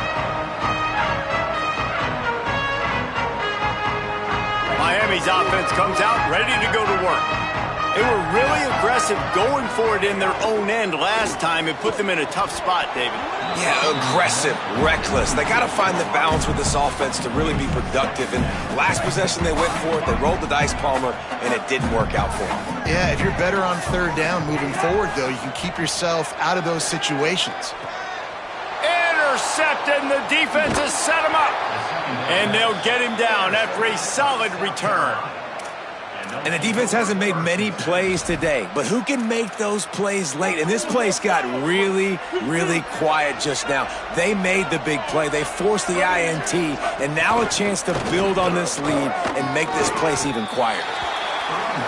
Miami's offense comes out ready to go to work. They were really aggressive going for it in their own end last time and put them in a tough spot, David. Yeah, aggressive, reckless. They got to find the balance with this offense to really be productive. And last possession they went for it, they rolled the dice, Palmer, and it didn't work out for them. Yeah, if you're better on third down moving forward, though, you can keep yourself out of those situations. Intercepted, and the defense has set him up. And they'll get him down after a solid return. And the defense hasn't made many plays today, but who can make those plays late? And this place got really, really quiet just now. They made the big play. They forced the INT, and now a chance to build on this lead and make this place even quieter.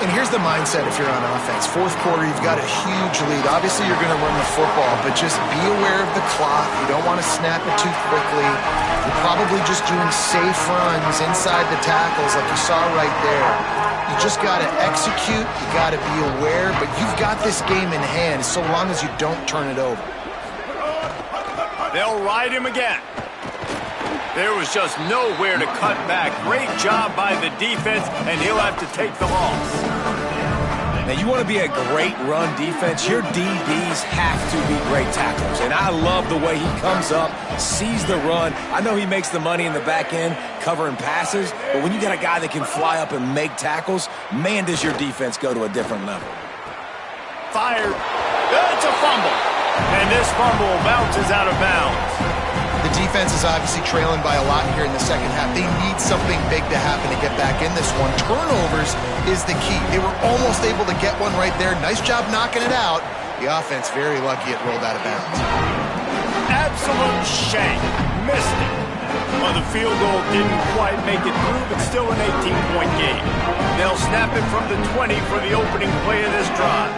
And here's the mindset if you're on offense. Fourth quarter, you've got a huge lead. Obviously, you're going to run the football, but just be aware of the clock. You don't want to snap it too quickly. You're probably just doing safe runs inside the tackles like you saw right there. You just got to execute. You got to be aware, but you've got this game in hand so long as you don't turn it over. They'll ride him again. There was just nowhere to cut back. Great job by the defense, and he'll have to take the loss. Now, you want to be a great run defense, your DBs have to be great tacklers. And I love the way he comes up, sees the run. I know he makes the money in the back end covering passes, but when you got a guy that can fly up and make tackles, man, does your defense go to a different level. Fired. It's a fumble. And this fumble bounces out of bounds. The defense is obviously trailing by a lot here in the second half. They need something big to happen to get back in this one. Turnovers is the key. They were almost able to get one right there. Nice job knocking it out. The offense very lucky it rolled out of bounds. Absolute shank. Missed it. Well, the field goal didn't quite make it through, but still an 18-point game. They'll snap it from the 20 for the opening play of this drive.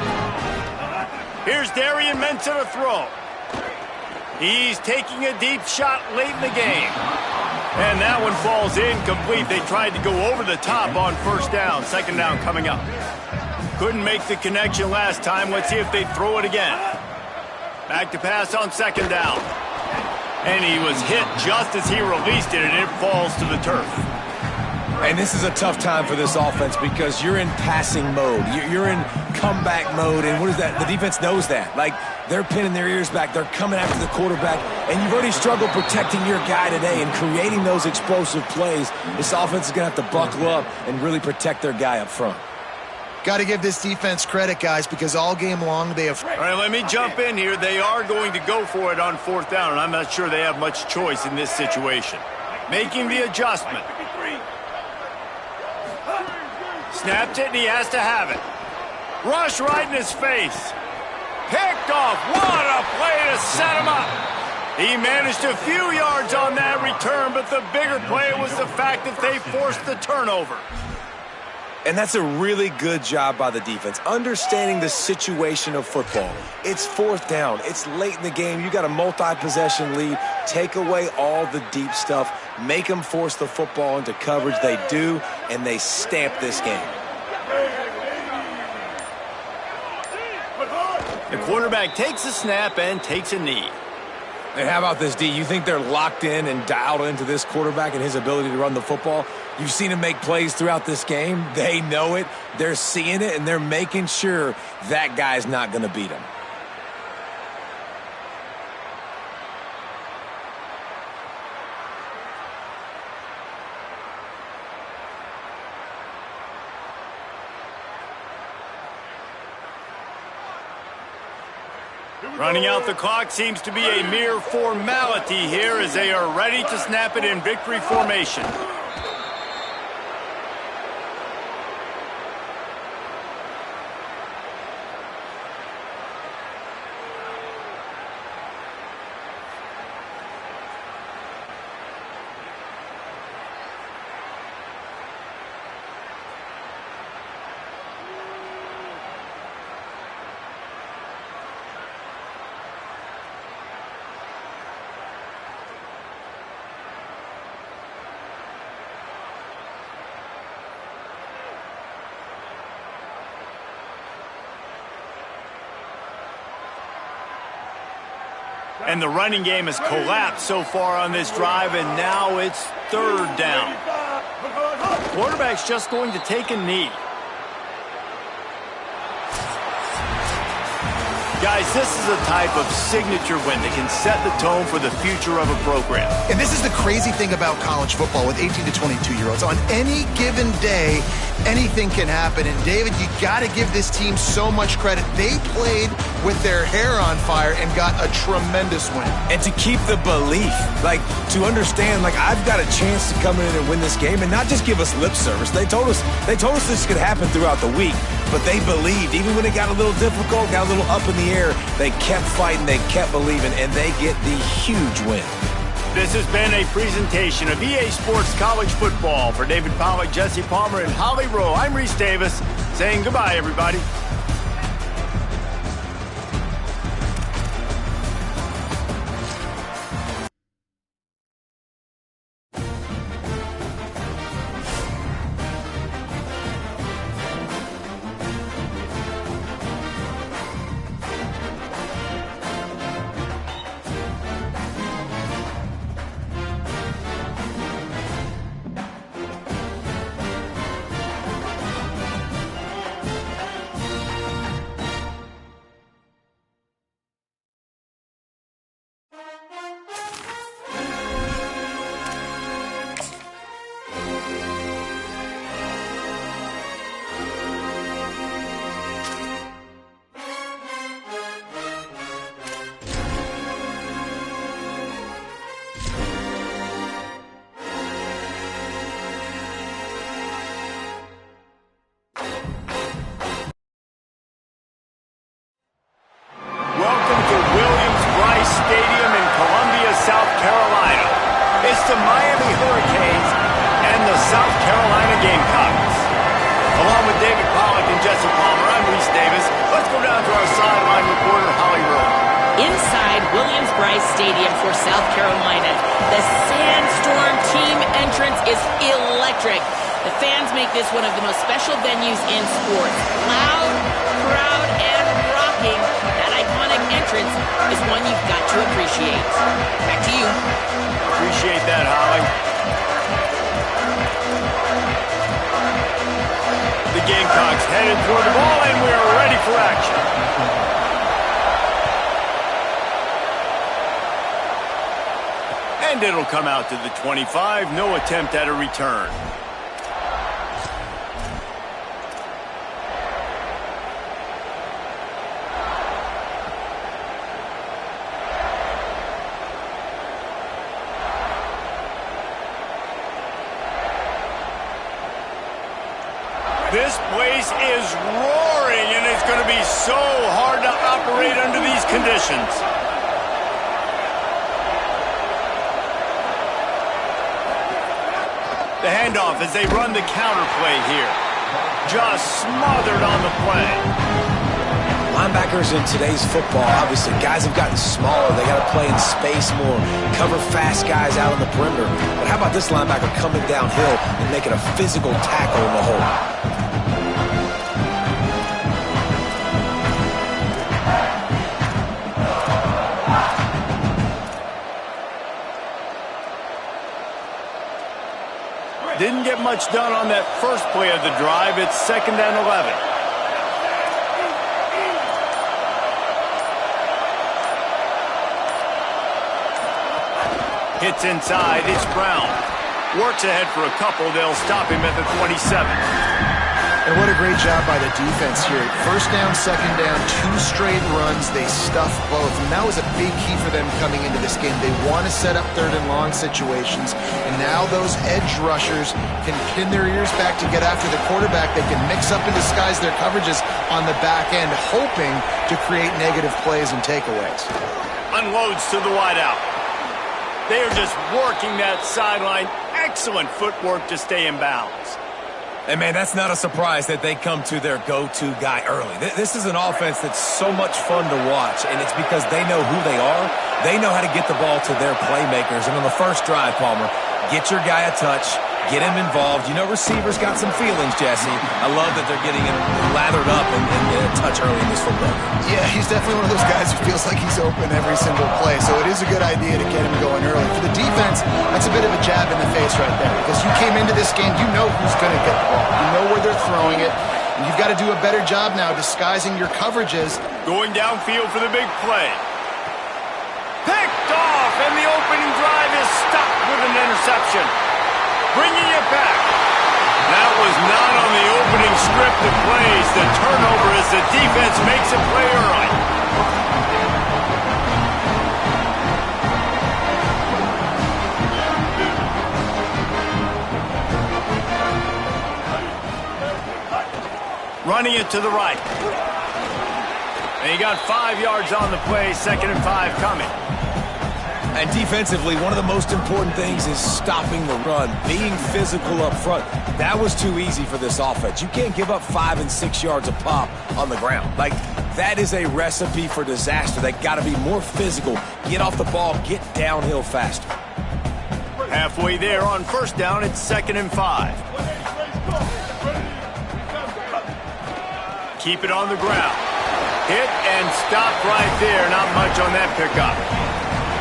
Here's Darian Mensa to throw. He's taking a deep shot late in the game. And that one falls incomplete. They tried to go over the top on first down. Second down coming up. Couldn't make the connection last time. Let's see if they throw it again. Back to pass on second down. And he was hit just as he released it, and it falls to the turf. And this is a tough time for this offense because you're in passing mode. You're in comeback mode, and what is that? The defense knows that. Like, they're pinning their ears back. They're coming after the quarterback, and you've already struggled protecting your guy today and creating those explosive plays. This offense is going to have to buckle up and really protect their guy up front. Got to give this defense credit, guys, because all game long they have... All right, let me jump in here. They are going to go for it on fourth down, and I'm not sure they have much choice in this situation. Making the adjustment. Snapped it, and he has to have it. Rush right in his face. Picked off. What a play to set him up. He managed a few yards on that return, but the bigger play was the fact that they forced the turnover. And that's a really good job by the defense, understanding the situation of football. It's fourth down. It's late in the game. You got a multi-possession lead. Take away all the deep stuff. Make them force the football into coverage. They do, and they stamp this game. The quarterback takes a snap and takes a knee. And how about this, D? You think they're locked in and dialed into this quarterback and his ability to run the football? You've seen him make plays throughout this game. They know it. They're seeing it, and they're making sure that guy's not going to beat him. Running out the clock seems to be a mere formality here as they are ready to snap it in victory formation. And the running game has collapsed so far on this drive, and now it's third down. Quarterback's just going to take a knee. Guys, this is a type of signature win that can set the tone for the future of a program. And this is the crazy thing about college football with 18 to 22-year-olds. On any given day, anything can happen. And, David, you got to give this team so much credit. They played with their hair on fire and got a tremendous win. And to keep the belief, to understand, I've got a chance to come in and win this game and not just give us lip service. They told us this could happen throughout the week, but they believed. Even when it got a little difficult, got a little up in the air, they kept fighting, they kept believing, and they get the huge win. This has been a presentation of EA Sports College Football. For David Pollack, Jesse Palmer, and Holly Rowe, I'm Reese Davis, saying goodbye, everybody. The Miami Hurricanes and the South Carolina Gamecocks. Along with David Pollack and Jesse Palmer, I'm Reese Davis. Let's go down to our sideline reporter, Holly Rowe. Inside Williams-Brice Stadium for South Carolina, the Sandstorm team entrance is electric. The fans make this one of the most special venues in sports. Loud, proud, and rocking. That iconic entrance is one you've got to appreciate. Back to you. Appreciate that, Holly. The Gamecocks headed toward the ball, and we are ready for action. And it'll come out to the 25. No attempt at a return. This place is roaring, and it's going to be so hard to operate under these conditions. The handoff as they run the counter play here. Just smothered on the play. Linebackers in today's football, obviously, guys have gotten smaller. They got to play in space more, cover fast guys out on the perimeter. But how about this linebacker coming downhill and making a physical tackle in the hole? Didn't get much done on that first play of the drive. It's 2nd and 11. Hits inside. It's Brown. Works ahead for a couple. They'll stop him at the 27. And what a great job by the defense here. 1st down, 2nd down, 2 straight runs. They stuffed both. And that was a big key for them coming into this game. They want to set up 3rd and long situations. And now those edge rushers can pin their ears back to get after the quarterback. They can mix up and disguise their coverages on the back end, hoping to create negative plays and takeaways. Unloads to the wideout. They are just working that sideline. Excellent footwork to stay in bounds. And, man, that's not a surprise that they come to their go-to guy early. This is an offense that's so much fun to watch, and it's because they know who they are. They know how to get the ball to their playmakers. And on the first drive, Palmer, get your guy a touch, Get him involved. You know receivers got some feelings, Jesse. I love that they're getting him lathered up and a touch early in this football game. Yeah, he's definitely one of those guys who feels like he's open every single play, so it is a good idea to get him going early. For the defense, that's a bit of a jab in the face right there, because you came into this game, you know who's going to get the ball. You know where they're throwing it, and you've got to do a better job now disguising your coverages. Going downfield for the big play. Picked off, and the opening drive is stopped with an interception. Bringing it back. That was not on the opening script of plays. The turnover as the defense makes a play early. Running it to the right. And he got 5 yards on the play, 2nd and 5 coming. And defensively, one of the most important things is stopping the run, being physical up front. That was too easy for this offense. You can't give up 5 and 6 yards a pop on the ground. Like, that is a recipe for disaster. They got to be more physical, get off the ball, get downhill faster. Halfway there on 1st down, it's 2nd and 5. Keep it on the ground. Hit and stop right there. Not much on that pickup.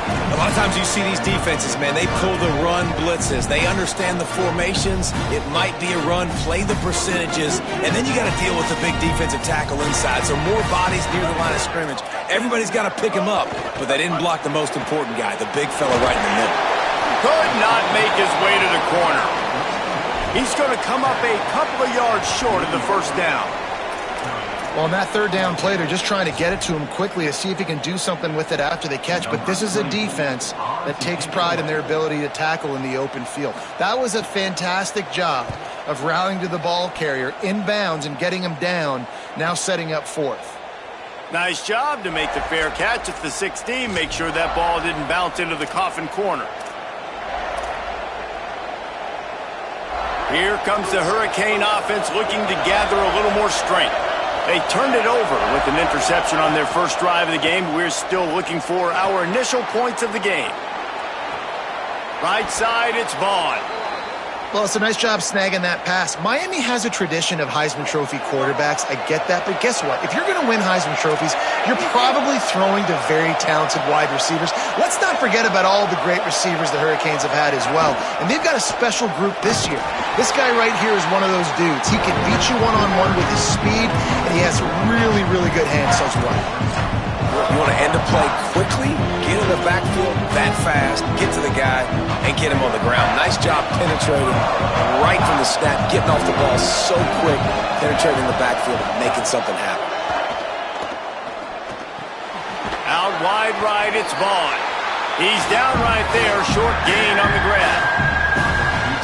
A lot of times you see these defenses, man, they pull the run blitzes. They understand the formations. It might be a run, play the percentages, and then you got to deal with the big defensive tackle inside. So more bodies near the line of scrimmage. Everybody's got to pick him up, but they didn't block the most important guy, the big fella right in the middle. Could not make his way to the corner. He's going to come up a couple of yards short of the 1st down. Well, on that 3rd down play, they're just trying to get it to him quickly to see if he can do something with it after they catch. But this is a defense that takes pride in their ability to tackle in the open field. That was a fantastic job of rallying to the ball carrier inbounds and getting him down, now setting up 4th. Nice job to make the fair catch at the 16. Make sure that ball didn't bounce into the coffin corner. Here comes the Hurricane offense looking to gather a little more strength. They turned it over with an interception on their 1st drive of the game. We're still looking for our initial points of the game. Right side, it's Vaughn. Well, it's a nice job snagging that pass. Miami has a tradition of Heisman Trophy quarterbacks. I get that, but guess what? If you're going to win Heisman Trophies, you're probably throwing to very talented wide receivers. Let's not forget about all the great receivers the Hurricanes have had as well. And they've got a special group this year. This guy right here is one of those dudes. He can beat you one-on-one with his speed, and he has really, really good hands as well. You want to end a play quickly, get in the backfield that fast, get to the guy, and get him on the ground. Nice job penetrating right from the snap, getting off the ball so quick, penetrating the backfield and making something happen. Out wide right, it's Vaughn. He's down right there, short gain on the grab.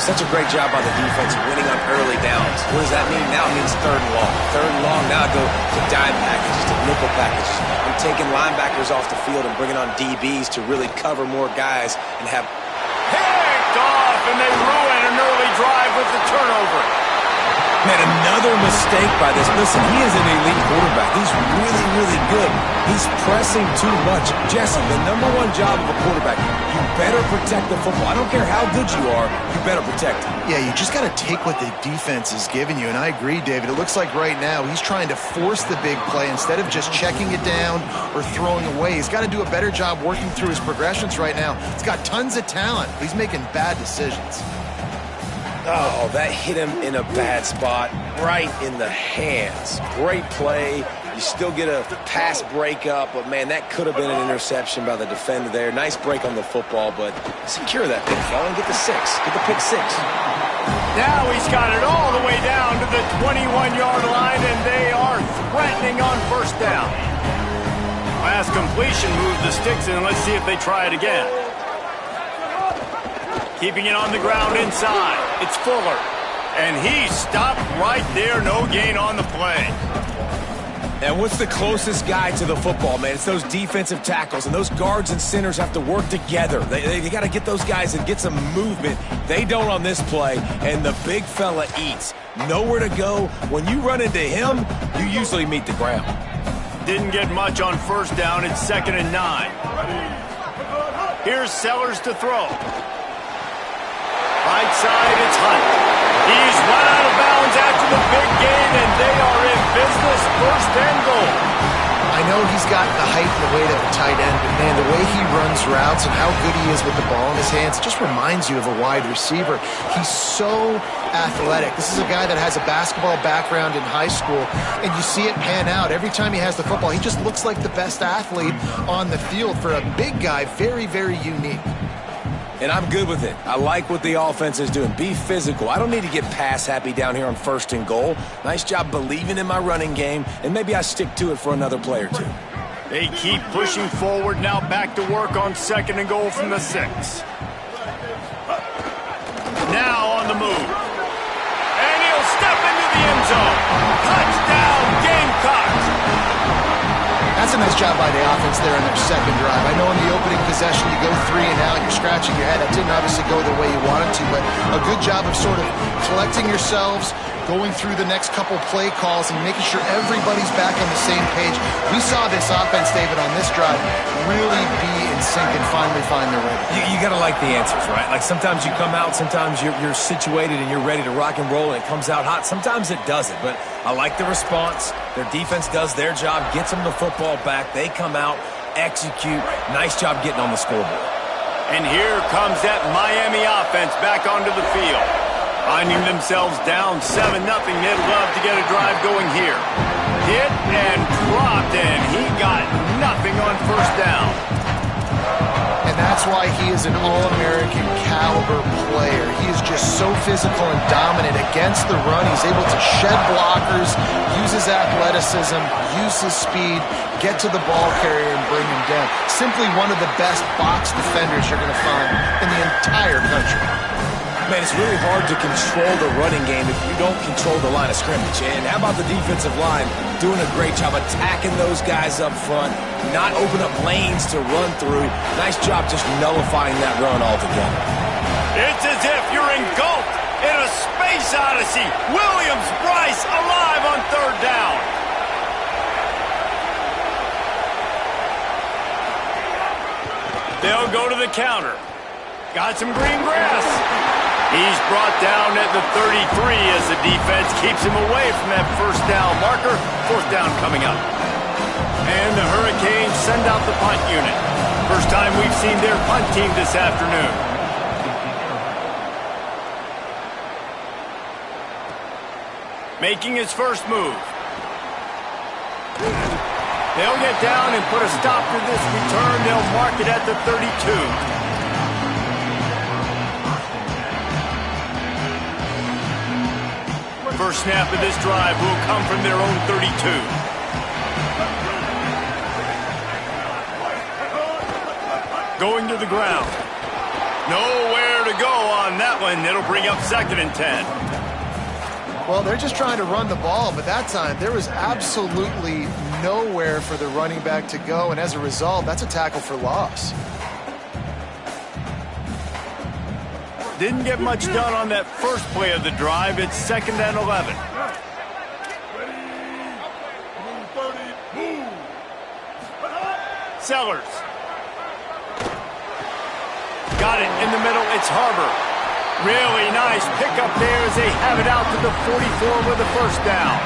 Such a great job by the defense winning on early downs. What does that mean? Now it means 3rd and long. 3rd and long, now I go to dime packages, to nickel packages. I'm taking linebackers off the field and bringing on DBs to really cover more guys and have... Picked off, and they ruin an early drive with the turnover. Man, another mistake by this. Listen, he is an elite quarterback. He's really, really good. He's pressing too much. Jesse, the #1 job of a quarterback, you better protect the football. I don't care how good you are, you better protect it. Yeah, you just got to take what the defense is giving you, and I agree, David. It looks like right now he's trying to force the big play instead of just checking it down or throwing away. He's got to do a better job working through his progressions right now. He's got tons of talent. He's making bad decisions. Oh, that hit him in a bad spot, right in the hands. Great play. You still get a pass breakup, but, man, that could have been an interception by the defender there. Nice break on the football, but secure that big fella and get the 6. Get the pick 6. Now he's got it all the way down to the 21-yard line, and they are threatening on 1st down. Last completion moved the sticks in. Let's see if they try it again. Keeping it on the ground inside. It's Fuller. And he stopped right there. No gain on the play. And what's the closest guy to the football, man? It's those defensive tackles, and those guards and centers have to work together. They got to get those guys and get some movement. They don't on this play, and the big fella eats. Nowhere to go. When you run into him, you usually meet the ground. Didn't get much on 1st down. It's 2nd and 9. Here's Sellers to throw. Right side, it's Hunt. He's run out of bounds after the big gain, and they are in business. First and goal. I know he's got the height and the weight of a tight end, but man, the way he runs routes and how good he is with the ball in his hands, it just reminds you of a wide receiver. He's so athletic. This is a guy that has a basketball background in high school, and you see it pan out. Every time he has the football, he just looks like the best athlete on the field. For a big guy, very, very unique. And I'm good with it. I like what the offense is doing. Be physical. I don't need to get pass happy down here on first and goal. Nice job believing in my running game, and maybe I stick to it for another play or two. They keep pushing forward. Now back to work on second and goal from the 6. Now on the move. And he'll step into the end zone. Touchdown, Gamecocks. That's a nice job by the offense there in their second drive. I know in the opening possession you go 3 and out, you're scratching your head. That didn't obviously go the way you wanted to, but a good job of sort of collecting yourselves, going through the next couple play calls and making sure everybody's back on the same page. We saw this offense, David, on this drive really be in sync and finally find their way. You got to like the answers, right? Like sometimes you come out, sometimes you're situated and you're ready to rock and roll and it comes out hot. Sometimes it doesn't, but I like the response. Their defense does their job, gets them the football back. They come out, execute. Nice job getting on the scoreboard. And here comes that Miami offense back onto the field. Finding themselves down 7-0, they'd love to get a drive going here. Hit and dropped, and he got nothing on first down. And that's why he is an All-American caliber player. He is just so physical and dominant against the run. He's able to shed blockers, use his athleticism, use his speed, get to the ball carrier and bring him down. Simply one of the best box defenders you're going to find in the entire country. Man, it's really hard to control the running game if you don't control the line of scrimmage. And how about the defensive line doing a great job attacking those guys up front, not open up lanes to run through. Nice job just nullifying that run altogether. It's as if you're engulfed in a space odyssey. Williams-Brice alive on third down. They'll go to the counter. Got some green grass. He's brought down at the 33 as the defense keeps him away from that first down marker. Fourth down coming up. And the Hurricanes send out the punt unit. First time we've seen their punt team this afternoon. Making his first move. They'll get down and put a stop to this return. They'll mark it at the 32. First snap of this drive will come from their own 32. Going to the ground. Nowhere to go on that one. It'll bring up second and 10. Well, they're just trying to run the ball, but that time there was absolutely nowhere for the running back to go, and as a result, that's a tackle for loss. Didn't get much done on that first play of the drive. It's second and 11. Sellers. Got it in the middle. It's Harbor. Really nice pickup there as they have it out to the 44 with a first down.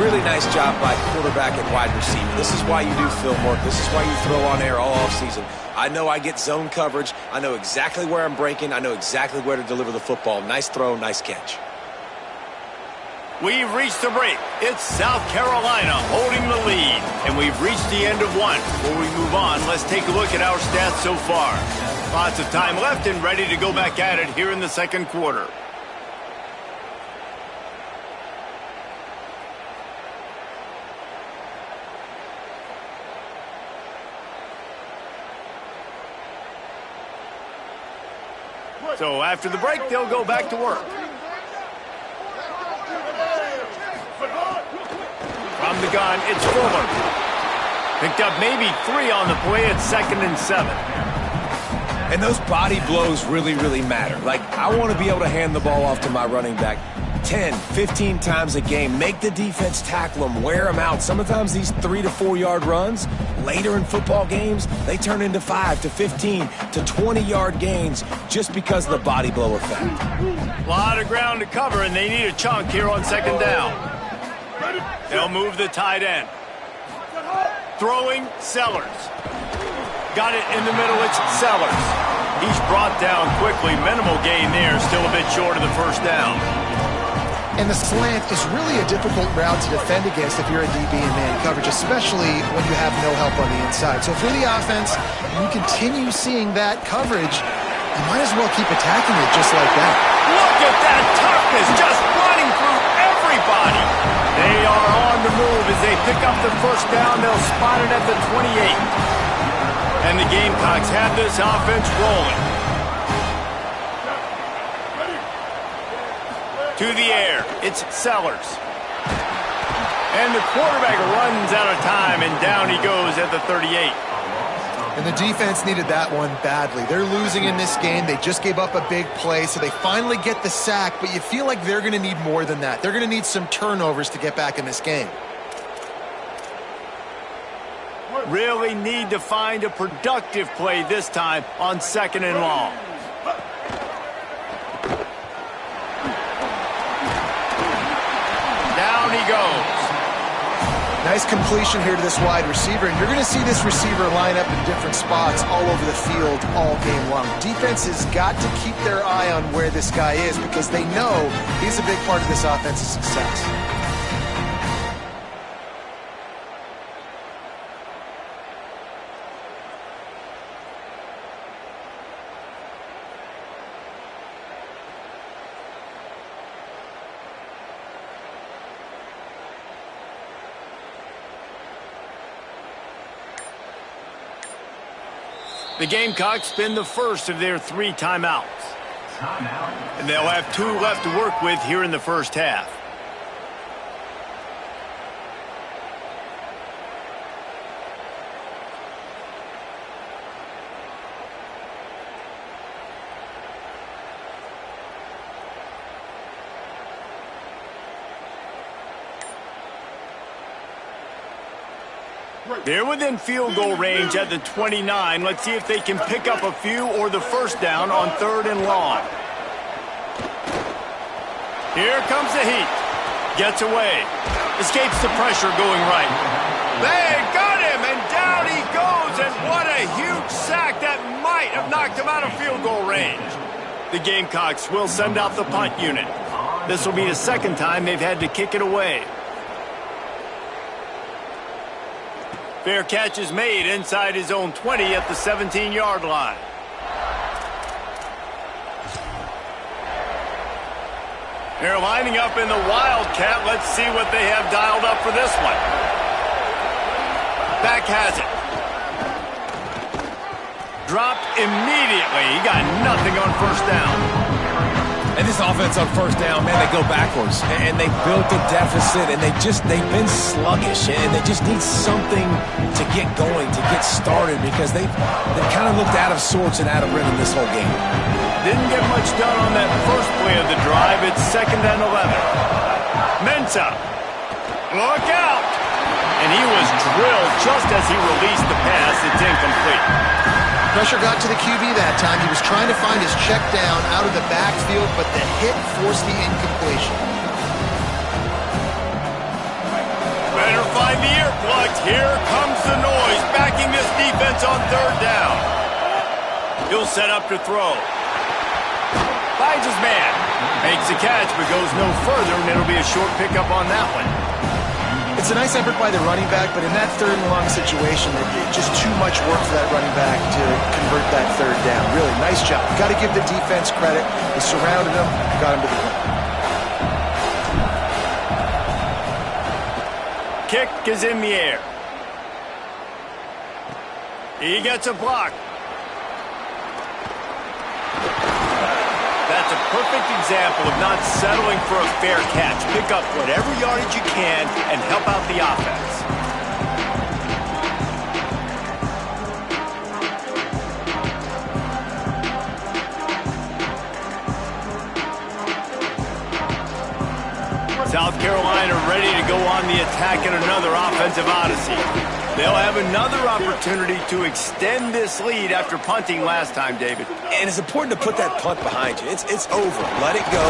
Really nice job by quarterback and wide receiver. This is why you do film work. This is why you throw on air all offseason. I know I get zone coverage. I know exactly where I'm breaking. I know exactly where to deliver the football. Nice throw, nice catch. We've reached the break. It's South Carolina holding the lead. And we've reached the end of one. Before we move on, let's take a look at our stats so far. Lots of time left and ready to go back at it here in the second quarter. So after the break, they'll go back to work. From the gun, it's Fuller. Picked up maybe 3 on the play at second and 7. And those body blows really, really matter. Like, I want to be able to hand the ball off to my running back 10, 15 times a game. Make the defense tackle them, wear them out. Sometimes these 3 to 4 yard runs, later in football games, they turn into 5 to 15 to 20 yard gains just because of the body blow effect. A lot of ground to cover, and they need a chunk here on second down. They'll move the tight end. Throwing, Sellers. Got it in the middle, it's Sellers. He's brought down quickly. Minimal gain there, still a bit short of the first down. And the slant is really a difficult route to defend against if you're a DB in man coverage, especially when you have no help on the inside. So if you're the offense and you continue seeing that coverage, you might as well keep attacking it just like that. Look at that toughness, just running through everybody. They are on the move as they pick up the first down. They'll spot it at the 28. And the Gamecocks have this offense rolling. To the air, it's Sellers. And the quarterback runs out of time, and down he goes at the 38. And the defense needed that one badly. They're losing in this game. They just gave up a big play, so they finally get the sack, but you feel like they're going to need more than that. They're going to need some turnovers to get back in this game. Really need to find a productive play this time on second and long. Down he goes. Nice completion here to this wide receiver, and you're going to see this receiver line up in different spots all over the field all game long. Defense has got to keep their eye on where this guy is because they know he's a big part of this offense's success. The Gamecocks spin the first of their 3 timeouts. And they'll have 2 left to work with here in the first half. They're within field goal range at the 29. Let's see if they can pick up a few or the first down on third and long. Here comes the heat. Gets away. Escapes the pressure going right. They got him, and down he goes, and what a huge sack that might have knocked him out of field goal range. The Gamecocks will send out the punt unit. This will be the second time they've had to kick it away. Fair catch is made inside his own 20 at the 17-yard line. They're lining up in the Wildcat. Let's see what they have dialed up for this one. Back has it. Dropped immediately. He got nothing on first down. And this offense on first down, man, they go backwards. And they built a deficit, and they've been sluggish. And they just need something to get going, to get started, because they've kind of looked out of sorts and out of rhythm this whole game. Didn't get much done on that first play of the drive. It's second and 11. Mensah. Look out. And he was drilled just as he released the pass. It's incomplete. Pressure got to the QB that time. He was trying to find his check down out of the backfield, but the hit forced the incompletion. Better find the earplugs. Here comes the noise, backing this defense on third down. He'll set up to throw. Finds his man. Makes the catch, but goes no further, and it'll be a short pickup on that one. It's a nice effort by the running back, but in that third and long situation, just too much work for that running back to convert that third down. Really, nice job. Got to give the defense credit. They surrounded him, got him to the ground. Kick is in the air. He gets a block. That's a perfect example of not settling for a fair catch. Pick up whatever yardage you can and help out the offense. South Carolina ready to go on the attack in another offensive odyssey. They'll have another opportunity to extend this lead after punting last time, David. And it's important to put that punt behind you. It's over. Let it go.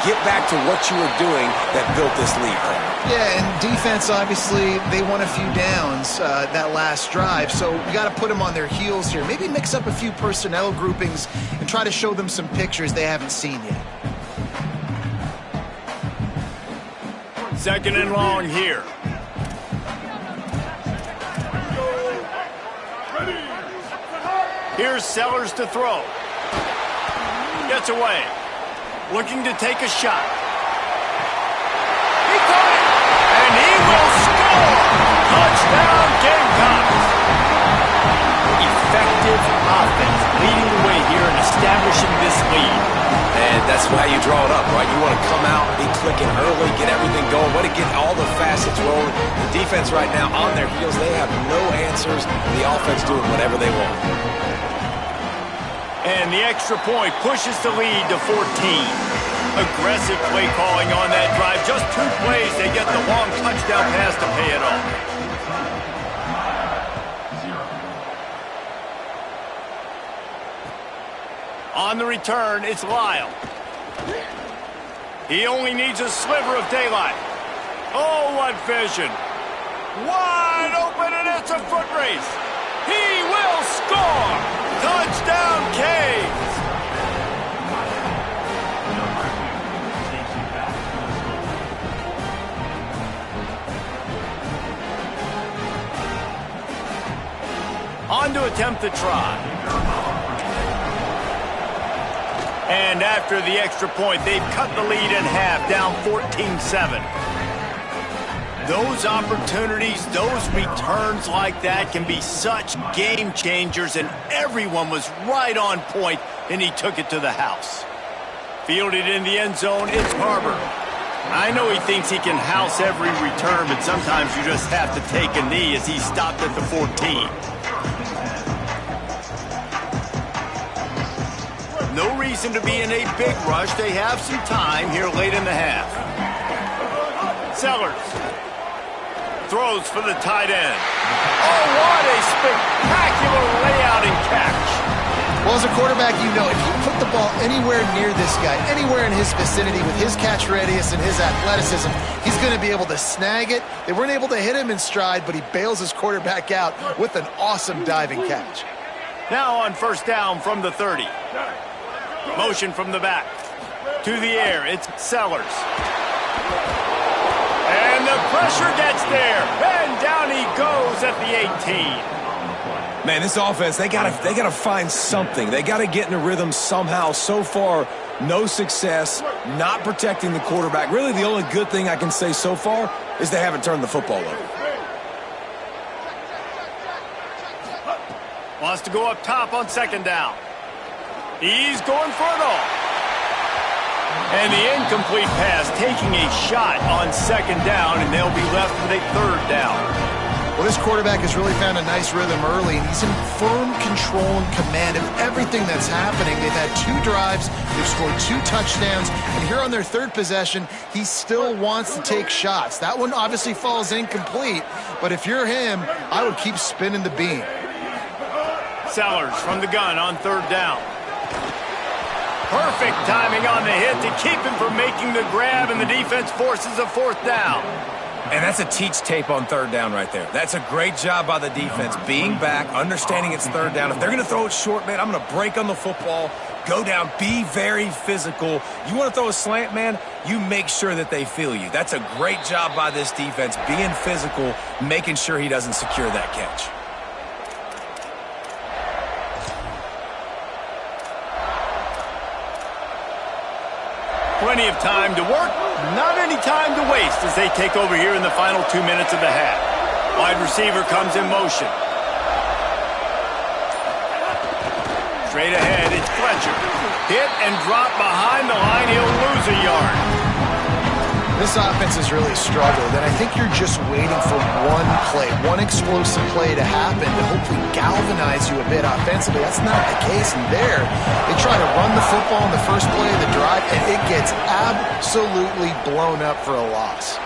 Get back to what you were doing that built this lead. Yeah, and defense, obviously, they won a few downs that last drive, so we got to put them on their heels here. Maybe mix up a few personnel groupings and try to show them some pictures they haven't seen yet. Second and long here. Here's Sellers to throw. Gets away. Looking to take a shot. He caught it! And he will score! Touchdown, Gamecocks! Effective offense leading the way here and establishing this lead. And that's why you draw it up, right? You want to come out, be clicking early, get everything going, want to get all the facets rolling. The defense right now on their heels, they have no answers. The offense doing whatever they want. And the extra point pushes the lead to 14. Aggressive play calling on that drive. Just 2 plays, they get the long touchdown pass to pay it off. On the return, it's Lyle. He only needs a sliver of daylight. Oh, what vision. Wide open, and it's a foot race. He will score! Touchdown, Canes! On to attempt the try. And after the extra point, they've cut the lead in half, down 14-7. Those opportunities, those returns like that can be such game changers, and everyone was right on point, and he took it to the house. Fielded in the end zone, it's Harbor. I know he thinks he can house every return, but sometimes you just have to take a knee as he stopped at the 14. No reason to be in a big rush. They have some time here late in the half. Sellers throws for the tight end. Oh, what a spectacular layout and catch. Well, as a quarterback, you know, if you put the ball anywhere near this guy, anywhere in his vicinity with his catch radius and his athleticism, he's going to be able to snag it. They weren't able to hit him in stride, but he bails his quarterback out with an awesome diving catch. Now on first down from the 30. Motion from the back. To the air, it's Sellers. And the pressure gets there. And down he goes at the 18. Man, this offense, they gotta find something. They gotta get in a rhythm somehow. So far, no success, not protecting the quarterback. Really, the only good thing I can say so far is they haven't turned the football over. Wants to go up top on second down. He's going for it all. And the incomplete pass taking a shot on second down, and they'll be left with a third down. Well, this quarterback has really found a nice rhythm early, and he's in firm control and command of everything that's happening. They've had 2 drives, they've scored 2 touchdowns, and here on their 3rd possession, he still wants to take shots. That one obviously falls incomplete, but if you're him, I would keep spinning the beam. Sellers from the gun on third down. Perfect timing on the hit to keep him from making the grab, and the defense forces a 4th down. And that's a teach tape on third down right there. That's a great job by the defense, being back, understanding it's third down. If they're going to throw it short, man, I'm going to break on the football, go down, be very physical. You want to throw a slant, man, you make sure that they feel you. That's a great job by this defense, being physical, making sure he doesn't secure that catch. Plenty of time to work, not any time to waste as they take over here in the final 2 minutes of the half. Wide receiver comes in motion. Straight ahead, it's Fletcher. Hit and drop behind the line, he'll lose a yard. This offense has really struggled, and I think you're just waiting for one play, one explosive play to happen to hopefully galvanize you a bit offensively. That's not the case, and there, they try to run the football in the first play of the drive, and it gets absolutely blown up for a loss.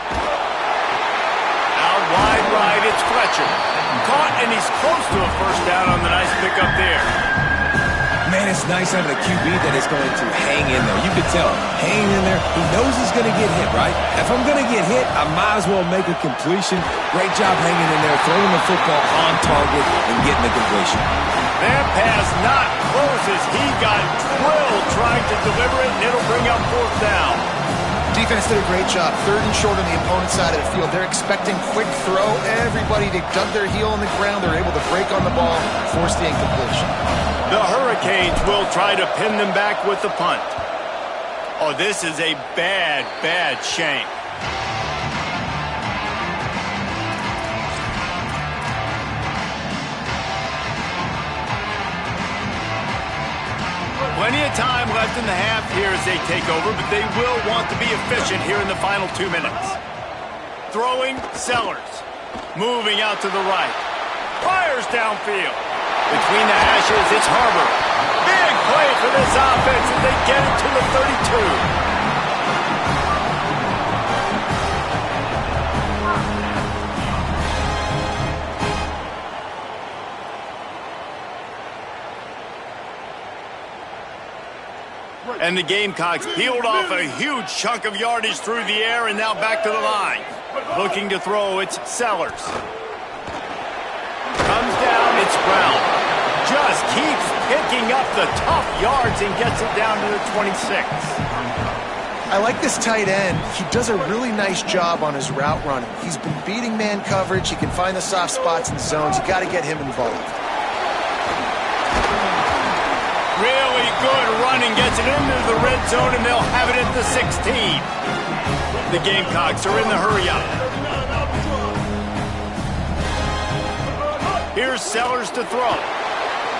Out wide right, it's Fletcher. Caught, and he's close to a first down on the nice pickup there. Man, it's nice having a QB that is going to hang in there. You can tell, hanging in there, he knows he's going to get hit, right? If I'm going to get hit, I might as well make a completion. Great job hanging in there, throwing the football on target and getting the completion. That pass not close as he got drilled trying to deliver it, and it'll bring up fourth down. Defense did a great job. 3rd and short on the opponent's side of the field. They're expecting quick throw. Everybody, they dug their heel on the ground. They're able to break on the ball, force the incompletion. The Hurricanes will try to pin them back with the punt. Oh, this is a bad, bad shank. Plenty of time left in the half here as they take over, but they will want to be efficient here in the final 2 minutes. Throwing, Sellers. Moving out to the right. Fires downfield. Between the hashes, it's Harbor. Big play for this offense as they get it to the 32. And the Gamecocks peeled off a huge chunk of yardage through the air and now back to the line. Looking to throw, it's Sellers. Comes down, it's Brown. Just keeps picking up the tough yards and gets it down to the 26. I like this tight end. He does a really nice job on his route running. He's been beating man coverage. He can find the soft spots in zones. You got to get him involved. Really good running, gets it into the red zone, and they'll have it at the 16. The Gamecocks are in the hurry-up. Here's Sellers to throw.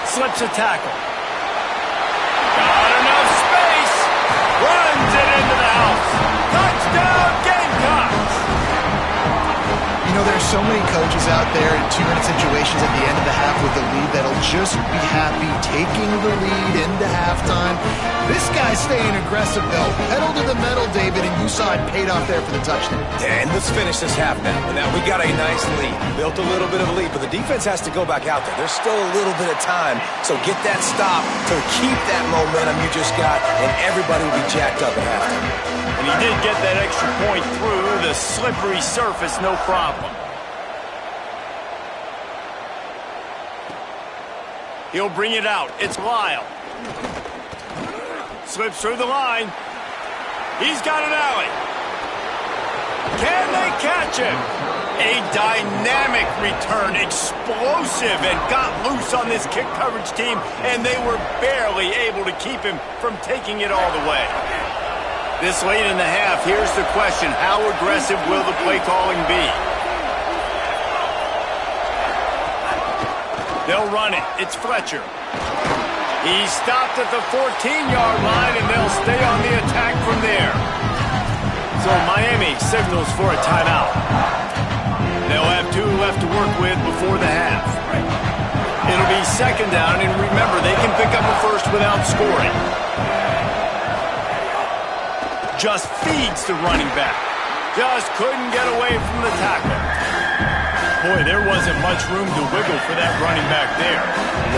Slips a tackle. Got enough space. Runs it into the house. Touchdown, Gamecocks! You know, there's so many coaches out there in 2-minute situations at the end of the half with the lead that'll just be happy taking the lead into halftime. This guy's staying aggressive, though. Pedal to the metal, David, and you saw it paid off there for the touchdown. And let's finish this half now. Now, we got a nice lead. Built a little bit of a lead, but the defense has to go back out there. There's still a little bit of time, so get that stop to keep that momentum you just got, and everybody will be jacked up at halftime. And he did get that extra point through the slippery surface, no problem. He'll bring it out. It's Lyle. Slips through the line. He's got an alley. Can they catch him? A dynamic return, explosive, and got loose on this kick coverage team, and they were barely able to keep him from taking it all the way. This late in the half, here's the question. How aggressive will the play calling be? They'll run it. It's Fletcher. He's stopped at the 14-yard line, and they'll stay on the attack from there. So Miami signals for a timeout. They'll have 2 left to work with before the half. It'll be second down, and remember, they can pick up a first without scoring. Just feeds the running back. Just couldn't get away from the tackle. Boy, there wasn't much room to wiggle for that running back there.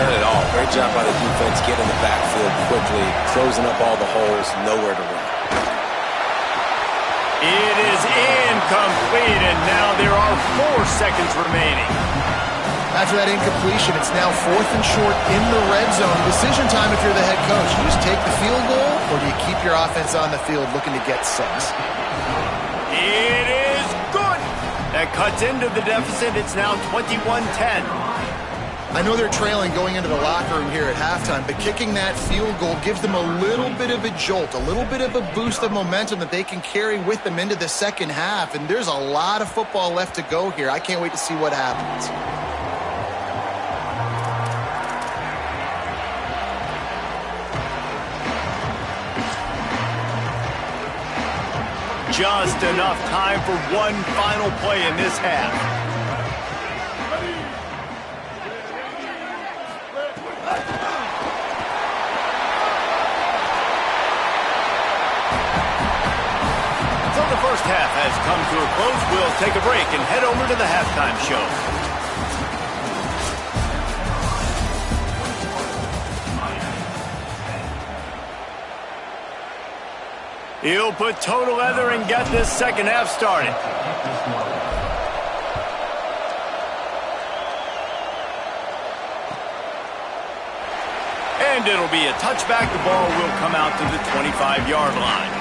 None at all. Great job by the defense getting in the backfield quickly, closing up all the holes, nowhere to run. It is incomplete, and now there are 4 seconds remaining. After that incompletion, it's now 4th and short in the red zone. Decision time if you're the head coach. You just take the field goal, or do you keep your offense on the field looking to get 6? It is good. That cuts into the deficit. It's now 21-10. I know they're trailing going into the locker room here at halftime, but kicking that field goal gives them a little bit of a jolt, a little bit of a boost of momentum that they can carry with them into the second half, and there's a lot of football left to go here. I can't wait to see what happens. just enough time for one final play in this half. So the first half has come to a close. We'll take a break and head over to the halftime show. He'll put total leather and get this second half started. And it'll be a touchback. The ball will come out to the 25-yard line.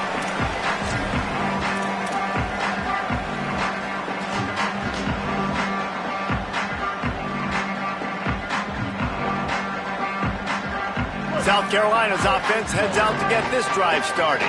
South Carolina's offense heads out to get this drive started.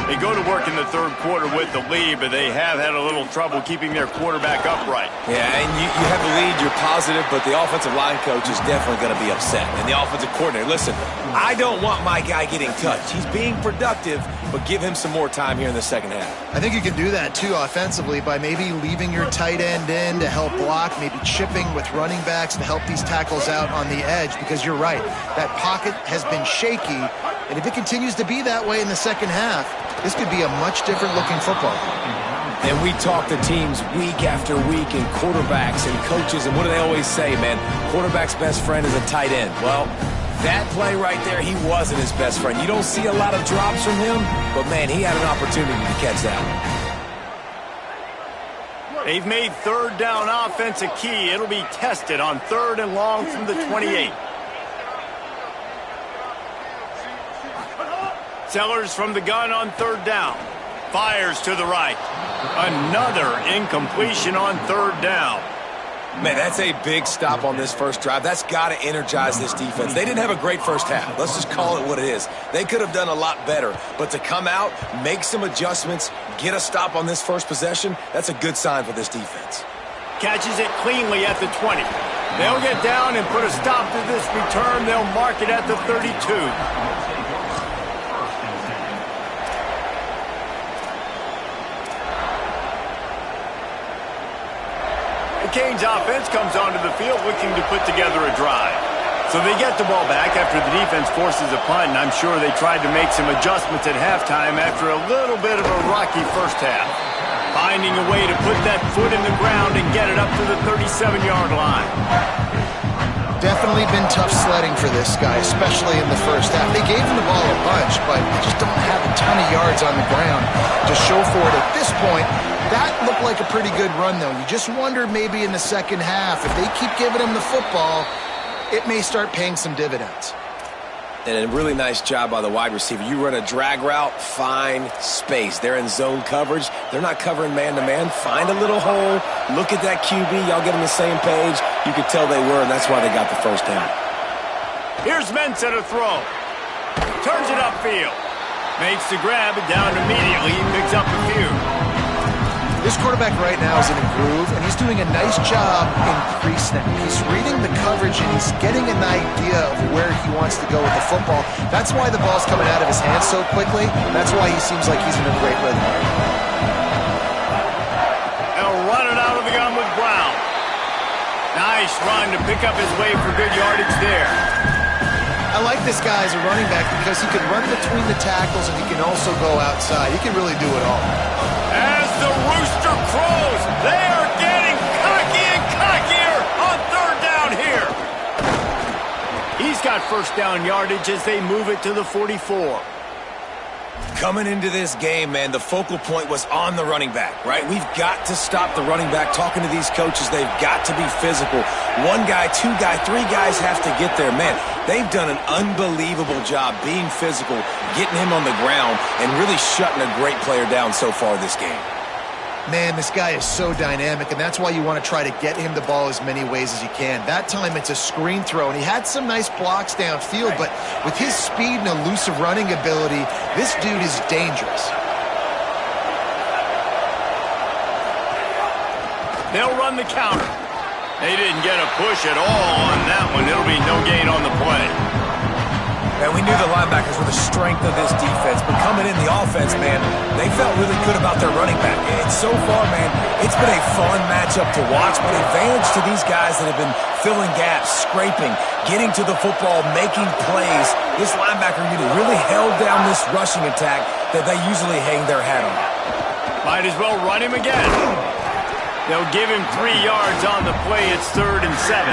They go to work in the third quarter with the lead, but they have had a little trouble keeping their quarterback upright. Yeah, and you have the lead, you're positive, but the offensive line coach is definitely going to be upset. And the offensive coordinator, listen, I don't want my guy getting touched. He's being productive, but give him some more time here in the second half. I think you can do that, too, offensively, by maybe leaving your tight end in to help block, maybe chipping with running backs to help these tackles out on the edge, because you're right. That pocket has been shaky, and if it continues to be that way in the second half, this could be a much different looking football. And we talk to teams week after week and quarterbacks and coaches, and what do they always say, man? Quarterback's best friend is a tight end. Well, that play right there, he wasn't his best friend. You don't see a lot of drops from him, but, man, he had an opportunity to catch that one. They've made third down offense a key. It'll be tested on 3rd and long from the 28. Sellers from the gun on 3rd down. Fires to the right. Another incompletion on 3rd down. Man, that's a big stop on this first drive. That's got to energize this defense. They didn't have a great first half. Let's just call it what it is. They could have done a lot better. But to come out, make some adjustments, get a stop on this first possession, that's a good sign for this defense. Catches it cleanly at the 20. They'll get down and put a stop to this return. They'll mark it at the 32. Canes offense comes onto the field looking to put together a drive. So they get the ball back after the defense forces a punt, and I'm sure they tried to make some adjustments at halftime after a little bit of a rocky first half. Finding a way to put that foot in the ground and get it up to the 37-yard line. Definitely been tough sledding for this guy, especially in the first half. They gave him the ball a bunch, but they just don't have a ton of yards on the ground to show for it at this point. That looked like a pretty good run, though. You just wonder maybe in the second half, if they keep giving him the football, it may start paying some dividends. And a really nice job by the wide receiver. You run a drag route, find space. They're in zone coverage. They're not covering man-to-man. Find a little hole. Look at that QB. Y'all get on the same page. You could tell they were, and that's why they got the first down. Here's Mensah to throw. Turns it upfield. Makes the grab, and down immediately. He picks up a few. This quarterback right now is in a groove, and he's doing a nice job in pre-snap. He's reading the coverage, and he's getting an idea of where he wants to go with the football. That's why the ball's coming out of his hands so quickly. That's why he seems like he's in a great rhythm. They'll run it out of the gun with Brown. Nice run to pick up his way for good yardage there. I like this guy as a running back because he can run between the tackles, and he can also go outside. He can really do it all. As the rooster crows, they are getting cocky and cockier on 3rd down here. He's got first down yardage as they move it to the 44. Coming into this game, man, the focal point was on the running back, right? We've got to stop the running back. Talking to these coaches, they've got to be physical. One guy, two guy, three guys have to get there. Man, they've done an unbelievable job being physical, getting him on the ground, and really shutting a great player down so far this game. Man, this guy is so dynamic, and that's why you want to try to get him the ball as many ways as you can. That time, it's a screen throw, and he had some nice blocks downfield, but with his speed and elusive running ability, this dude is dangerous. They'll run the counter. They didn't get a push at all on that one. It'll be no gain on the play. Man, we knew the linebackers were the strength of this defense, but coming in the offense, man, they felt really good about their running back. And so far, man, it's been a fun matchup to watch, but advantage to these guys that have been filling gaps, scraping, getting to the football, making plays. This linebacker unit really held down this rushing attack that they usually hang their hat on. Might as well run him again. They'll give him 3 yards on the play. It's 3rd and 7.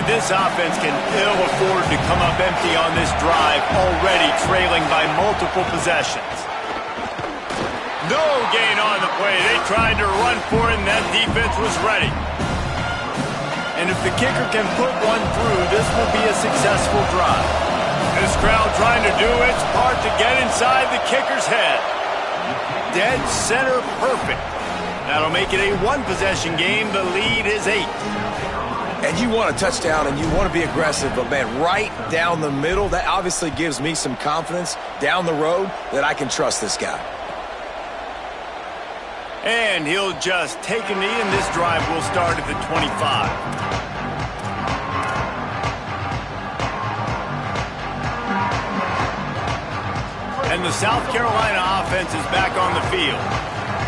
This offense can ill afford to come up empty on this drive, already trailing by multiple possessions. No gain on the play. They tried to run for it, and that defense was ready. And if the kicker can put one through, this will be a successful drive. This crowd trying to do its part to get inside the kicker's head. Dead center perfect. That'll make it a 1-possession game. The lead is 8. And you want a touchdown and you want to be aggressive, but man, right down the middle, that obviously gives me some confidence down the road that I can trust this guy. And he'll just take a knee, and this drive will start at the 25. And the South Carolina offense is back on the field.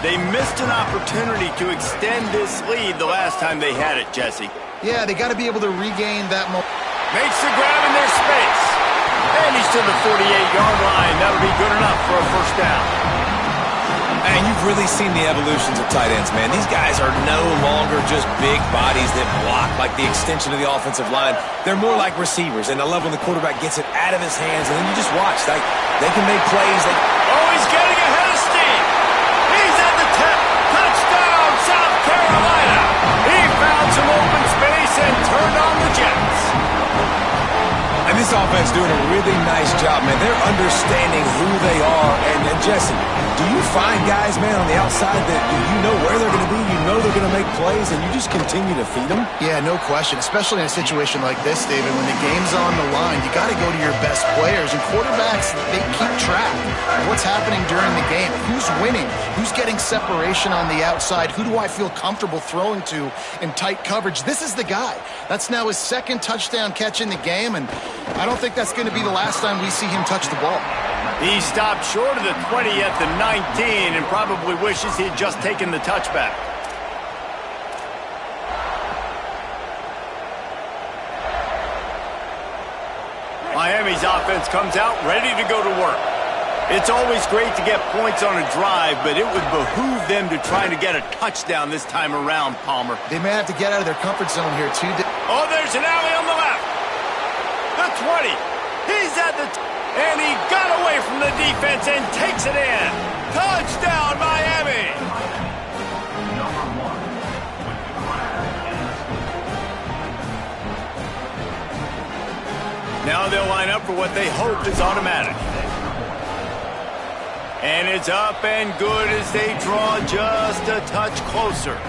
They missed an opportunity to extend this lead the last time they had it, Jesse. Yeah, they got to be able to regain that momentum. Makes the grab in their space. And he's to the 48-yard line. That'll be good enough for a first down. And you've really seen the evolutions of tight ends, man. These guys are no longer just big bodies that block like the extension of the offensive line. They're more like receivers, and I love when the quarterback gets it out of his hands, and then you just watch. They can make plays. Oh, he's getting ahead of steam. He's at the 10. Touchdown, South Carolina. He found some open space and turned on the Jets. And this offense doing a really nice job, man. They're understanding who they are. And Jesse, do you find guys, man, on the outside that you know where they're going to be, you know they're going to make plays, and you just continue to feed them? Yeah, no question, especially in a situation like this, David. When the game's on the line, you got to go to your best players. And quarterbacks, they keep track of what's happening during the game. Who's winning? Who's getting separation on the outside? Who do I feel comfortable throwing to in tight coverage? This is the guy. That's now his 2nd touchdown catch in the game, and I don't think that's going to be the last time we see him touch the ball. He stopped short of the 20 at the 19 and probably wishes he had just taken the touchback. Miami's offense comes out ready to go to work. It's always great to get points on a drive, but it would behoove them to try to get a touchdown this time around, Palmer. They may have to get out of their comfort zone here, too. Oh, there's an alley on the left. The 20. He's at the... And he got away from the defense and takes it in. Touchdown, Miami! Now they'll line up for what they hope is automatic. And it's up and good as they draw just a touch closer.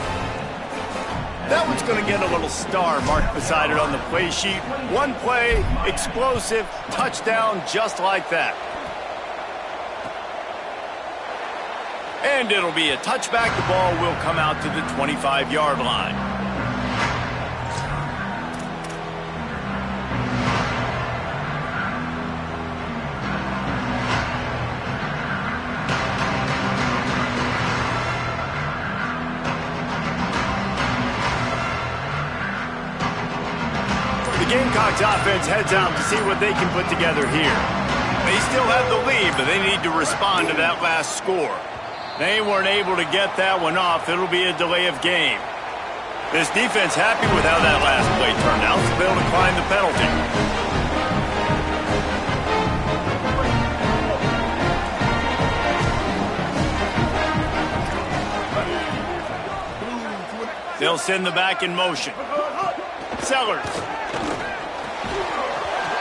That one's going to get a little star marked beside it on the play sheet. One play, explosive, touchdown just like that. And it'll be a touchback. The ball will come out to the 25-yard line. The Gamecocks offense heads out to see what they can put together here. They still have the lead, but they need to respond to that last score. They weren't able to get that one off. It'll be a delay of game. This defense happy with how that last play turned out, so they'll decline the penalty. They'll send the back in motion. Sellers.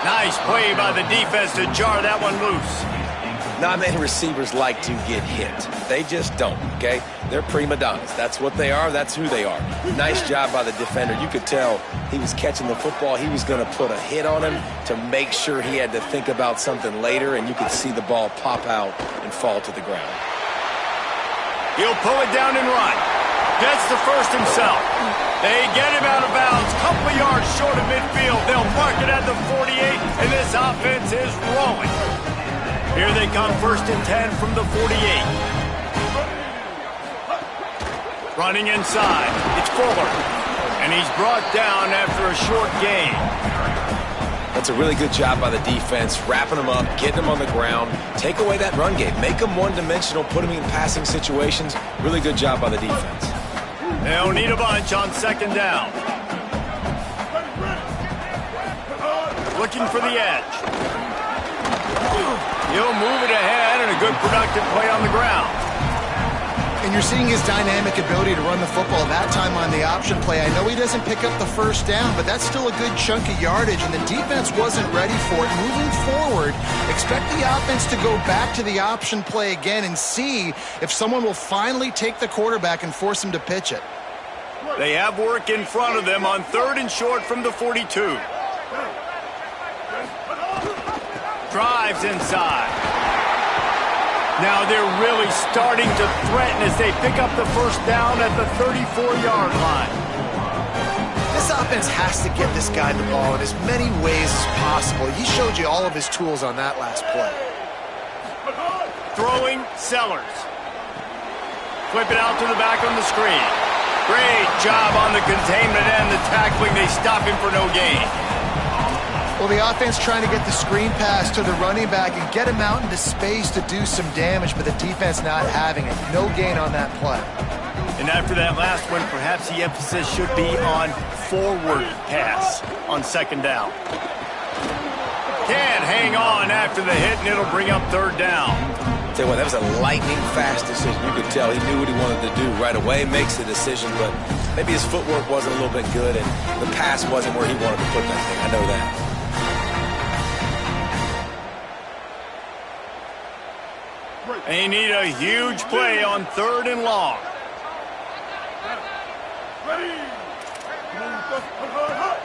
Nice play by the defense to jar that one loose. Not many receivers like to get hit. They just don't, okay? They're prima donnas. That's what they are. That's who they are. Nice job by the defender. You could tell he was catching the football. He was going to put a hit on him to make sure he had to think about something later, and you could see the ball pop out and fall to the ground. He'll pull it down and run. Gets the first himself. They get him out of bounds. Couple of yards short of midfield. They'll mark it at the 48, and this offense is rolling. Here they come, 1st and 10 from the 48. Running inside. It's Fuller. And he's brought down after a short gain. That's a really good job by the defense, wrapping them up, getting them on the ground. Take away that run game. Make them one-dimensional, put them in passing situations. Really good job by the defense. They'll need a bunch on 2nd down. Looking for the edge. He'll move it ahead, and a good productive play on the ground. And you're seeing his dynamic ability to run the football. That time on the option play, I know he doesn't pick up the 1st down, but that's still a good chunk of yardage, and the defense wasn't ready for it. Moving forward, expect the offense to go back to the option play again and see if someone will finally take the quarterback and force him to pitch it. They have work in front of them on 3rd and short from the 42. Drives inside. Now they're really starting to threaten as they pick up the 1st down at the 34-yard line. This offense has to get this guy the ball in as many ways as possible. He showed you all of his tools on that last play. Throwing, Sellers. Flip it out to the back on the screen. Great job on the containment and the tackling. They stop him for no gain. Well, the offense trying to get the screen pass to the running back and get him out into space to do some damage, but the defense not having it. No gain on that play. And after that last one, perhaps the emphasis should be on forward pass on 2nd down. Can't hang on after the hit, and it'll bring up 3rd down. Tell you what, that was a lightning-fast decision. You could tell he knew what he wanted to do right away, makes the decision, but maybe his footwork wasn't a little bit good, and the pass wasn't where he wanted to put that thing. I know that. They need a huge play on 3rd and long.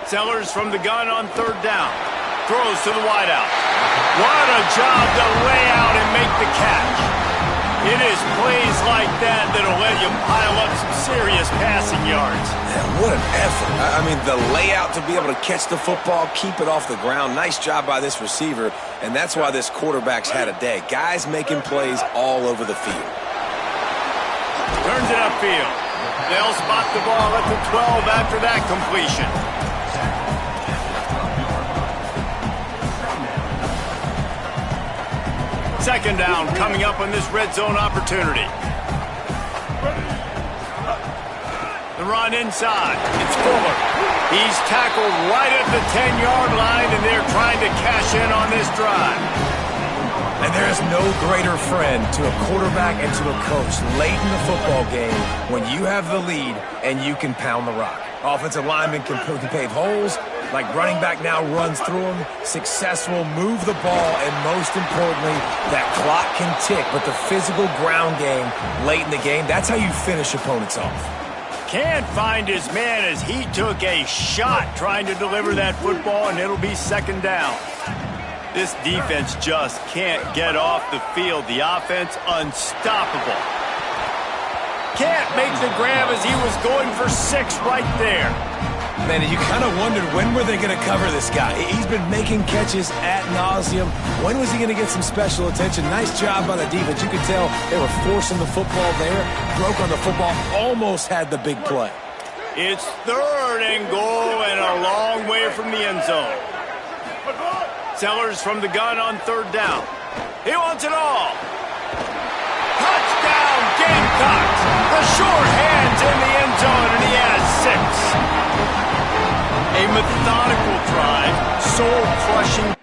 Sellers from the gun on 3rd down. Throws to the wideout. What a job to lay out and make the catch. It is plays like that that'll let you pile up some serious passing yards. Man, what an effort. I mean, the layout to be able to catch the football, keep it off the ground. Nice job by this receiver, and that's why this quarterback's had a day. Guys making plays all over the field. Turns it upfield. They'll spot the ball at the 12 after that completion. Second down coming up on this red zone opportunity. The run inside. It's Fuller. He's tackled right at the 10-yard line, and they're trying to cash in on this drive. And there is no greater friend to a quarterback and to a coach late in the football game when you have the lead and you can pound the rock. Offensive linemen can pave holes, like running back now runs through them, successful, move the ball, and most importantly, that clock can tick. But the physical ground game late in the game, that's how you finish opponents off. Can't find his man as he took a shot trying to deliver that football, and it'll be 2nd down. This defense just can't get off the field. The offense unstoppable. Can't make the grab as he was going for 6 right there. Man, you kind of wondered when were they going to cover this guy. He's been making catches ad nauseum. When was he going to get some special attention? Nice job by the defense. You could tell they were forcing the football there. Broke on the football, almost had the big play. It's 3rd and goal and a long way from the end zone. Sellers from the gun on 3rd down. He wants it all. Touchdown, Gamecocks. The short hand's in the end zone, and he has 6. A methodical drive, soul-crushing.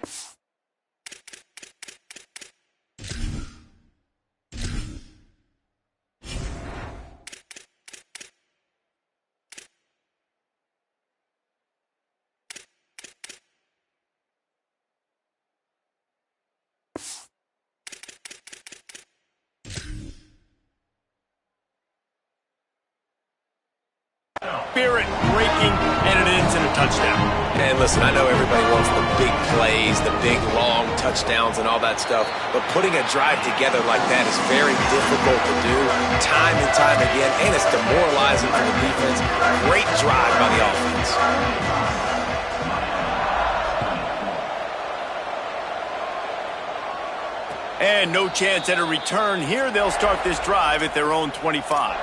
Spirit breaking, and it ends in a touchdown. And listen, I know everybody wants the big play plays, the big, long touchdowns and all that stuff. But putting a drive together like that is very difficult to do time and time again, and it's demoralizing for the defense. Great drive by the offense. And no chance at a return here. They'll start this drive at their own 25.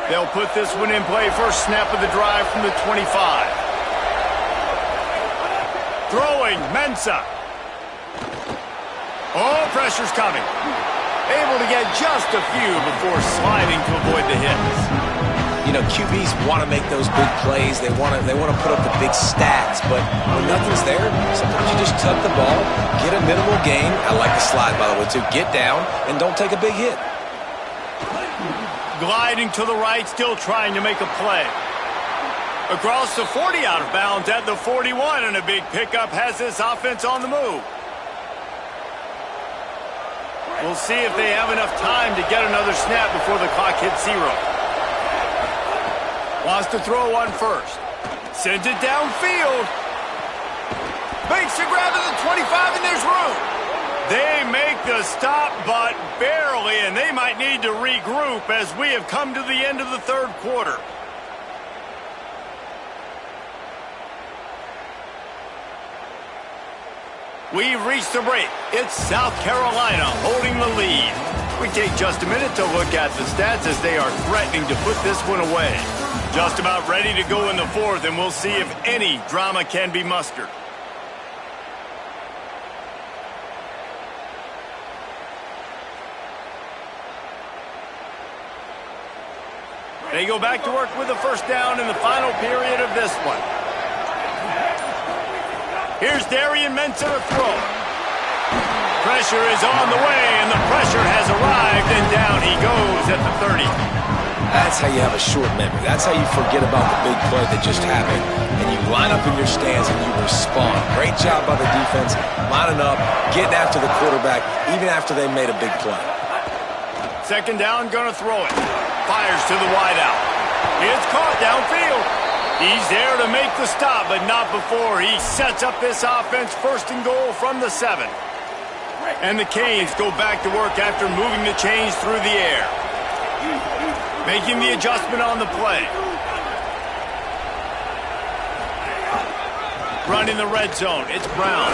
They'll put this one in play. First snap of the drive from the 25. Throwing, Mensah. Oh, pressure's coming. Able to get just a few before sliding to avoid the hits. You know, QBs want to make those big plays. They want to put up the big stats. But when nothing's there, sometimes you just tuck the ball, get a minimal gain. I like the slide, by the way, too. Get down and don't take a big hit. Gliding to the right, still trying to make a play. Across the 40, out of bounds at the 41, and a big pickup has this offense on the move. We'll see if they have enough time to get another snap before the clock hits 0. Wants to throw one first. Sends it downfield. Makes a grab at the 25, and there's room. They make the stop, but barely, and they might need to regroup as we have come to the end of the third quarter. We've reached the break. It's South Carolina holding the lead. We take just a minute to look at the stats as they are threatening to put this one away. Just about ready to go in the fourth, and we'll see if any drama can be mustered. They go back to work with the first down in the final period of this one. Here's Darian Mensah to throw. Pressure is on the way, and the pressure has arrived, and down he goes at the 30. That's how you have a short memory. That's how you forget about the big play that just happened, and you line up in your stands and you respond. Great job by the defense, lining up, getting after the quarterback, even after they made a big play. Second down, gonna throw it. Fires to the wideout. It's caught downfield. He's there to make the stop, but not before he sets up this offense. First and goal from the 7. And the Canes go back to work after moving the chains through the air. Making the adjustment on the play. Running the red zone. It's Brown.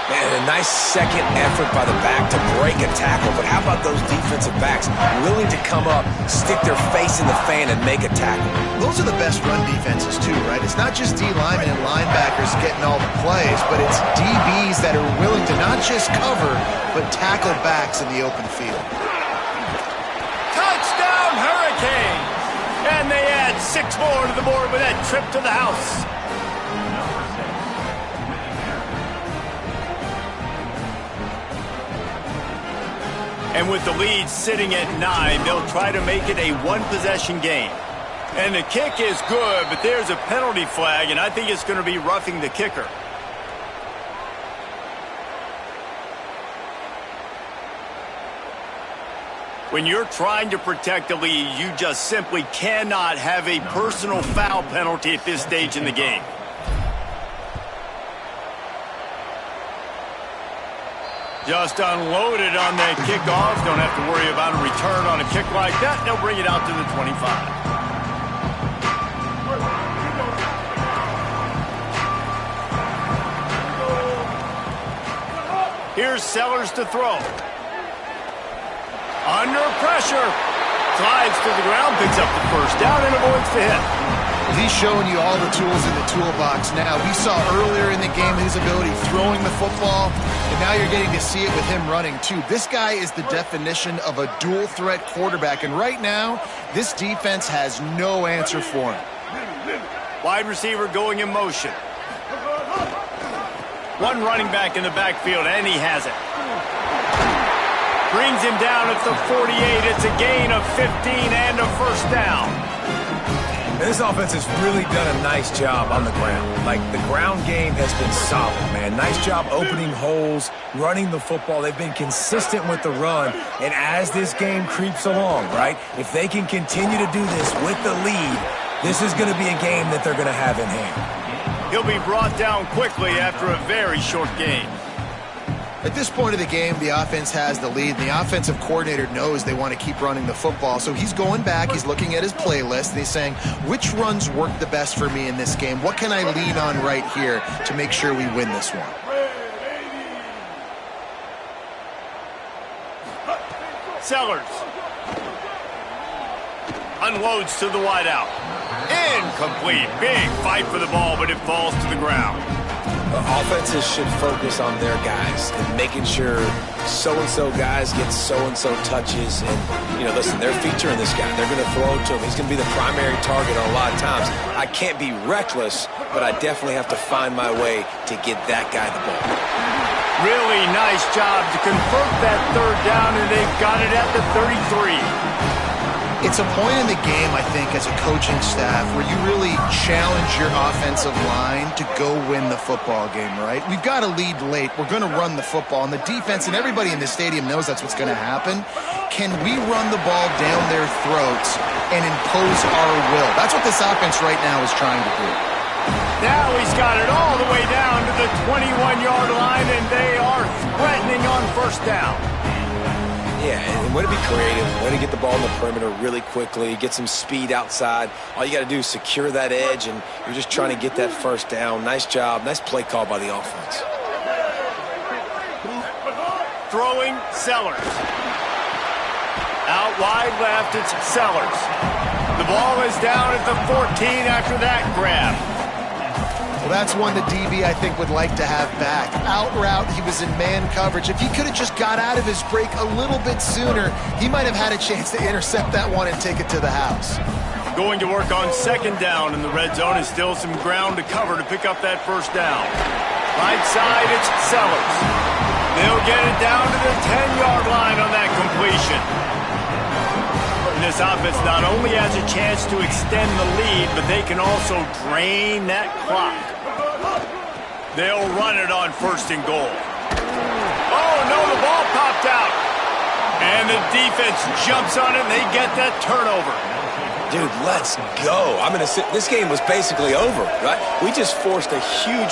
Man, a nice second effort by the back to break a tackle. But how about those defensive backs willing to come up, stick their face in the fan, and make a tackle? Those are the best run defenses, too, right? It's not just D linemen and linebackers getting all the plays, but it's DBs that are willing to not just cover, but tackle backs in the open field. Touchdown, Hurricanes! And they add 6 more to the board with that trip to the house. And with the lead sitting at 9, they'll try to make it a one-possession game. And the kick is good, but there's a penalty flag, and I think it's going to be roughing the kicker. When you're trying to protect a lead, you just simply cannot have a personal foul penalty at this stage in the game. Just unloaded on that kickoff. Don't have to worry about a return on a kick like that. They'll bring it out to the 25. Here's Sellers to throw. Under pressure. Slides to the ground, picks up the first down, and avoids the hit. He's showing you all the tools in the toolbox now. We saw earlier in the game his ability throwing the football, and now you're getting to see it with him running too. This guy is the definition of a dual-threat quarterback, and right now, this defense has no answer for him. Wide receiver going in motion. One running back in the backfield, and he has it. Brings him down at the 48. It's a gain of 15 and a first down. And this offense has really done a nice job on the ground. Like, the ground game has been solid, man. Nice job opening holes, running the football. They've been consistent with the run. And as this game creeps along, right, if they can continue to do this with the lead, this is going to be a game that they're going to have in hand. He'll be brought down quickly after a very short game. At this point of the game, the offense has the lead, and the offensive coordinator knows they want to keep running the football. So he's going back, he's looking at his playlist, and he's saying, which runs work the best for me in this game? What can I lean on right here to make sure we win this one? Sellers. Unloads to the wideout. Incomplete. Big fight for the ball, but it falls to the ground. Offenses should focus on their guys and making sure so-and-so guys get so-and-so touches. And, you know, listen, they're featuring this guy. They're going to throw it to him. He's going to be the primary target on a lot of times. I can't be reckless, but I definitely have to find my way to get that guy the ball. Really nice job to convert that third down, and they've got it at the 33. It's a point in the game, I think, as a coaching staff where you really challenge your offensive line to go win the football game, right? We've got to lead late. We're going to run the football. And the defense and everybody in the stadium knows that's what's going to happen. Can we run the ball down their throats and impose our will? That's what this offense right now is trying to do. Now he's got it all the way down to the 21-yard line, and they are threatening on first down. Yeah, and way to be creative, way to get the ball in the perimeter really quickly, get some speed outside. All you got to do is secure that edge, and you're just trying to get that first down. Nice job. Nice play call by the offense. Throwing, Sellers. Out wide left, it's Sellers. The ball is down at the 14 after that grab. Well, that's one the DB, I think, would like to have back. Out route, he was in man coverage. If he could have just got out of his break a little bit sooner, he might have had a chance to intercept that one and take it to the house. Going to work on second down in the red zone, and still some ground to cover to pick up that first down. Right side, it's Sellers. They'll get it down to the 10-yard line on that completion. And this offense not only has a chance to extend the lead, but they can also drain that clock. They'll run it on first and goal. Oh, no, the ball popped out. And the defense jumps on it, and they get that turnover. Dude, let's go. I'm going to sit. This game was basically over, right? We just forced a huge...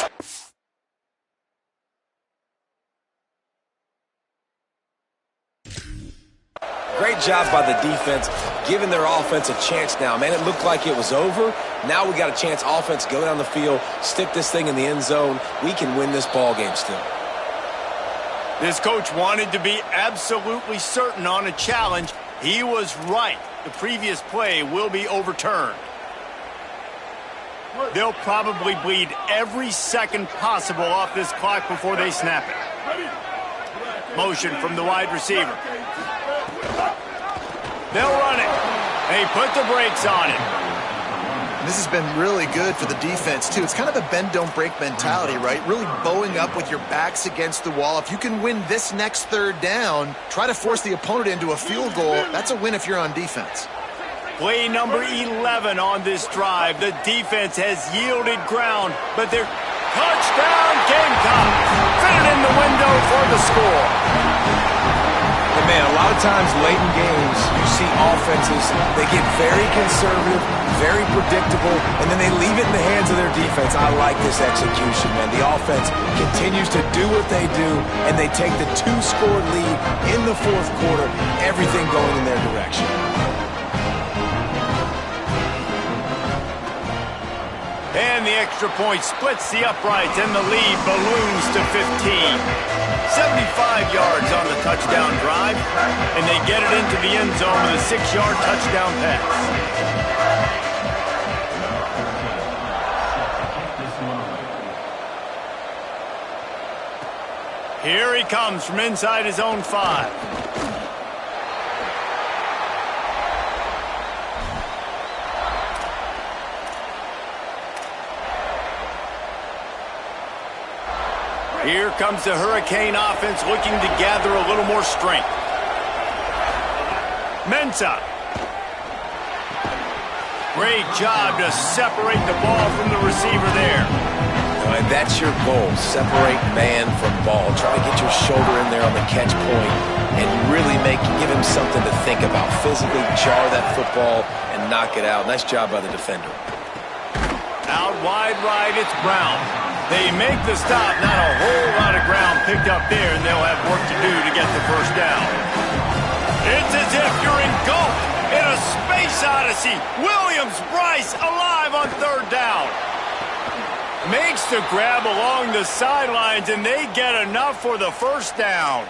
Great job by the defense, giving their offense a chance now. Man, it looked like it was over. Now we got a chance. Offense, go down the field, stick this thing in the end zone. We can win this ball game still. This coach wanted to be absolutely certain on a challenge. He was right. The previous play will be overturned. They'll probably bleed every second possible off this clock before they snap it. Motion from the wide receiver. They'll run it. They put the brakes on it. And this has been really good for the defense, too. It's kind of a bend-don't-break mentality, right? Really bowing up with your backs against the wall. If you can win this next third down, try to force the opponent into a field goal. That's a win if you're on defense. Play number 11 on this drive. The defense has yielded ground, but they're touchdown Gamecocks. Fit it in the window for the score. And man, a lot of times late in games, you see offenses, they get very conservative, very predictable, and then they leave it in the hands of their defense. I like this execution, man. The offense continues to do what they do, and they take the 2-score lead in the fourth quarter, everything going in their direction. And the extra point splits the uprights, and the lead balloons to 15. 75 yards on the touchdown drive, and they get it into the end zone with a 6-yard touchdown pass. Here he comes from inside his own 5. Here comes the Hurricane offense looking to gather a little more strength. Mensah. Great job to separate the ball from the receiver there. And that's your goal, separate man from ball. Try to get your shoulder in there on the catch point and really give him something to think about. Physically jar that football and knock it out. Nice job by the defender. Out wide right, it's Brown. They make the stop, not a whole lot of ground picked up there, and they'll have work to do to get the first down. It's as if you're engulfed in a space odyssey. Williams-Brice alive on third down. Makes the grab along the sidelines, and they get enough for the first down.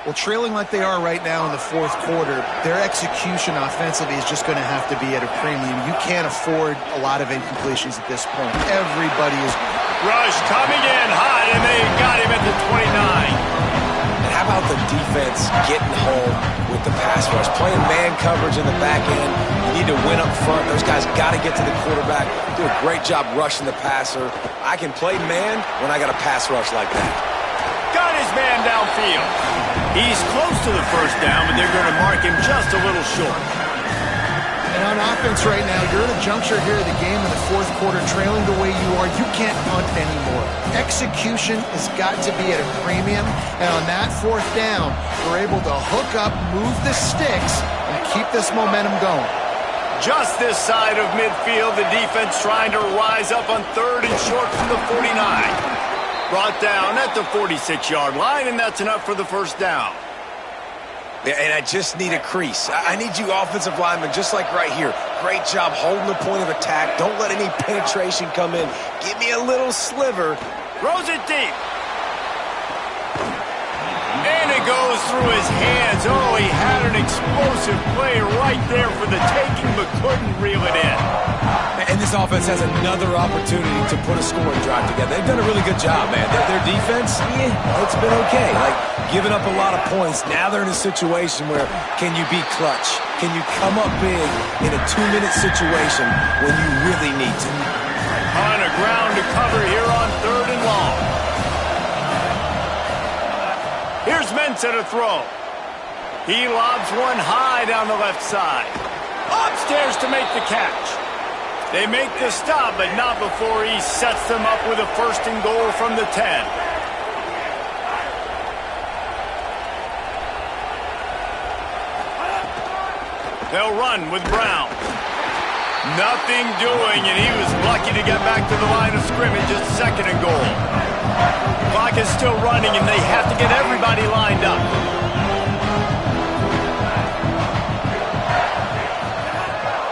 Well, trailing like they are right now in the fourth quarter, their execution offensively is just going to have to be at a premium. You can't afford a lot of incompletions at this point. Everybody is... Rush coming in hot, and they got him at the 29. And how about the defense getting home with the pass rush? Playing man coverage in the back end. You need to win up front. Those guys got to get to the quarterback. Do a great job rushing the passer. I can play man when I got a pass rush like that. Got his man downfield. He's close to the first down, but they're going to mark him just a little short. And on offense right now, you're at a juncture here of the game in the fourth quarter, trailing the way you are. You can't punt anymore. Execution has got to be at a premium, and on that fourth down, you're able to hook up, move the sticks, and keep this momentum going. Just this side of midfield, the defense trying to rise up on third and short from the 49. Brought down at the 46-yard line, and that's enough for the first down. And I just need a crease. I need you offensive linemen, just like right here. Great job holding the point of attack. Don't let any penetration come in. Give me a little sliver. Throws it deep. And it goes through his hands. Oh, he had an explosive play right there for the taking, but couldn't reel it in. And this offense has another opportunity to put a scoring drive together. They've done a really good job, man. Their defense, it's been okay. Like, giving up a lot of points. Now they're in a situation where can you be clutch? Can you come up big in a 2-minute situation when you really need to? On a ground to cover here on third and long. Here's Mensah to throw. He lobs one high down the left side. Upstairs to make the catch. They make the stop, but not before he sets them up with a first and goal from the 10. They'll run with Brown. Nothing doing, and he was lucky to get back to the line of scrimmage at second and goal. Clock is still running, and they have to get everybody lined up.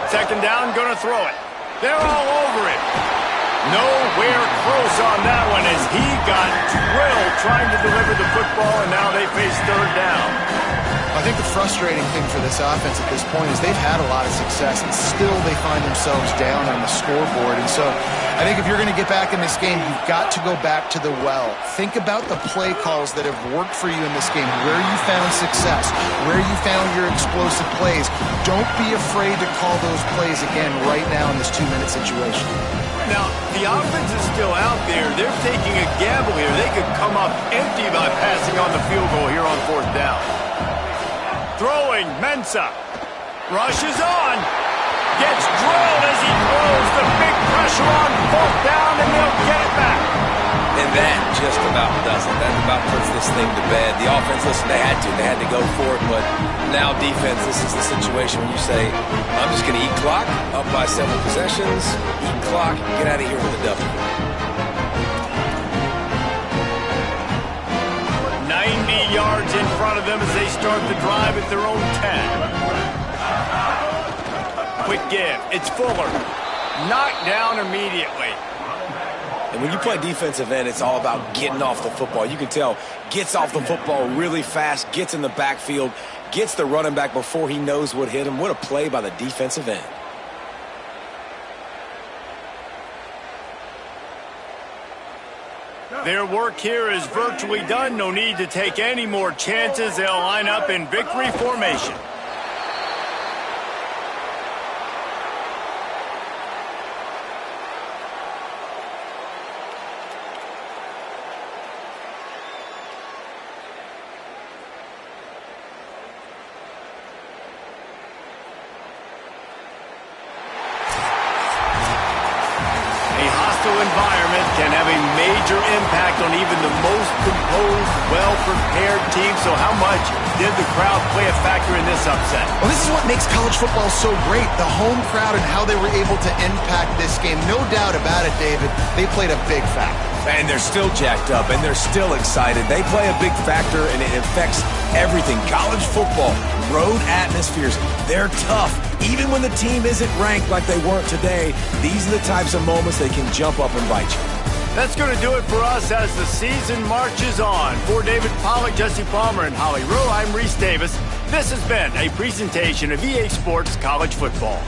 Second down, gonna throw it. They're all over it. Nowhere close on that one as he got drilled trying to deliver the football, and now they face third down. I think the frustrating thing for this offense at this point is they've had a lot of success, and still they find themselves down on the scoreboard. And so I think if you're going to get back in this game, you've got to go back to the well. Think about the play calls that have worked for you in this game, where you found success, where you found your explosive plays. Don't be afraid to call those plays again right now in this 2-minute situation. Now, the offense is still out there. They're taking a gamble here. They could come up empty by passing on the field goal here on fourth down. Throwing, Mensah. Rushes on. Gets drilled as he throws. The big pressure on fourth down, and they'll get it back. And that just about does it. That about puts this thing to bed. The offense, listen, they had to go for it, but now defense, this is the situation when you say, I'm just going to eat clock, up by several possessions, eat clock, get out of here with a W. 90 yards in front of them as they start the drive at their own 10. Quick give. It's Fuller. Knocked down immediately. And when you play defensive end, it's all about getting off the football. You can tell, gets off the football really fast, gets in the backfield, gets the running back before he knows what hit him. What a play by the defensive end. Their work here is virtually done. No need to take any more chances. They'll line up in victory formation. neutral environment can have a major impact on even the most composed, well-prepared team. So how much did the crowd play a factor in this upset? Well, this is what makes college football so great, the home crowd and how they were able to impact this game. No doubt about it, David, they played a big factor. And they're still jacked up, and they're still excited. They play a big factor, and it affects everything. College football, road atmospheres, they're tough. Even when the team isn't ranked like they weren't today, these are the types of moments they can jump up and bite you. That's going to do it for us as the season marches on. For David Pollack, Jesse Palmer, and Holly Rowe, I'm Reese Davis. This has been a presentation of EA Sports College Football.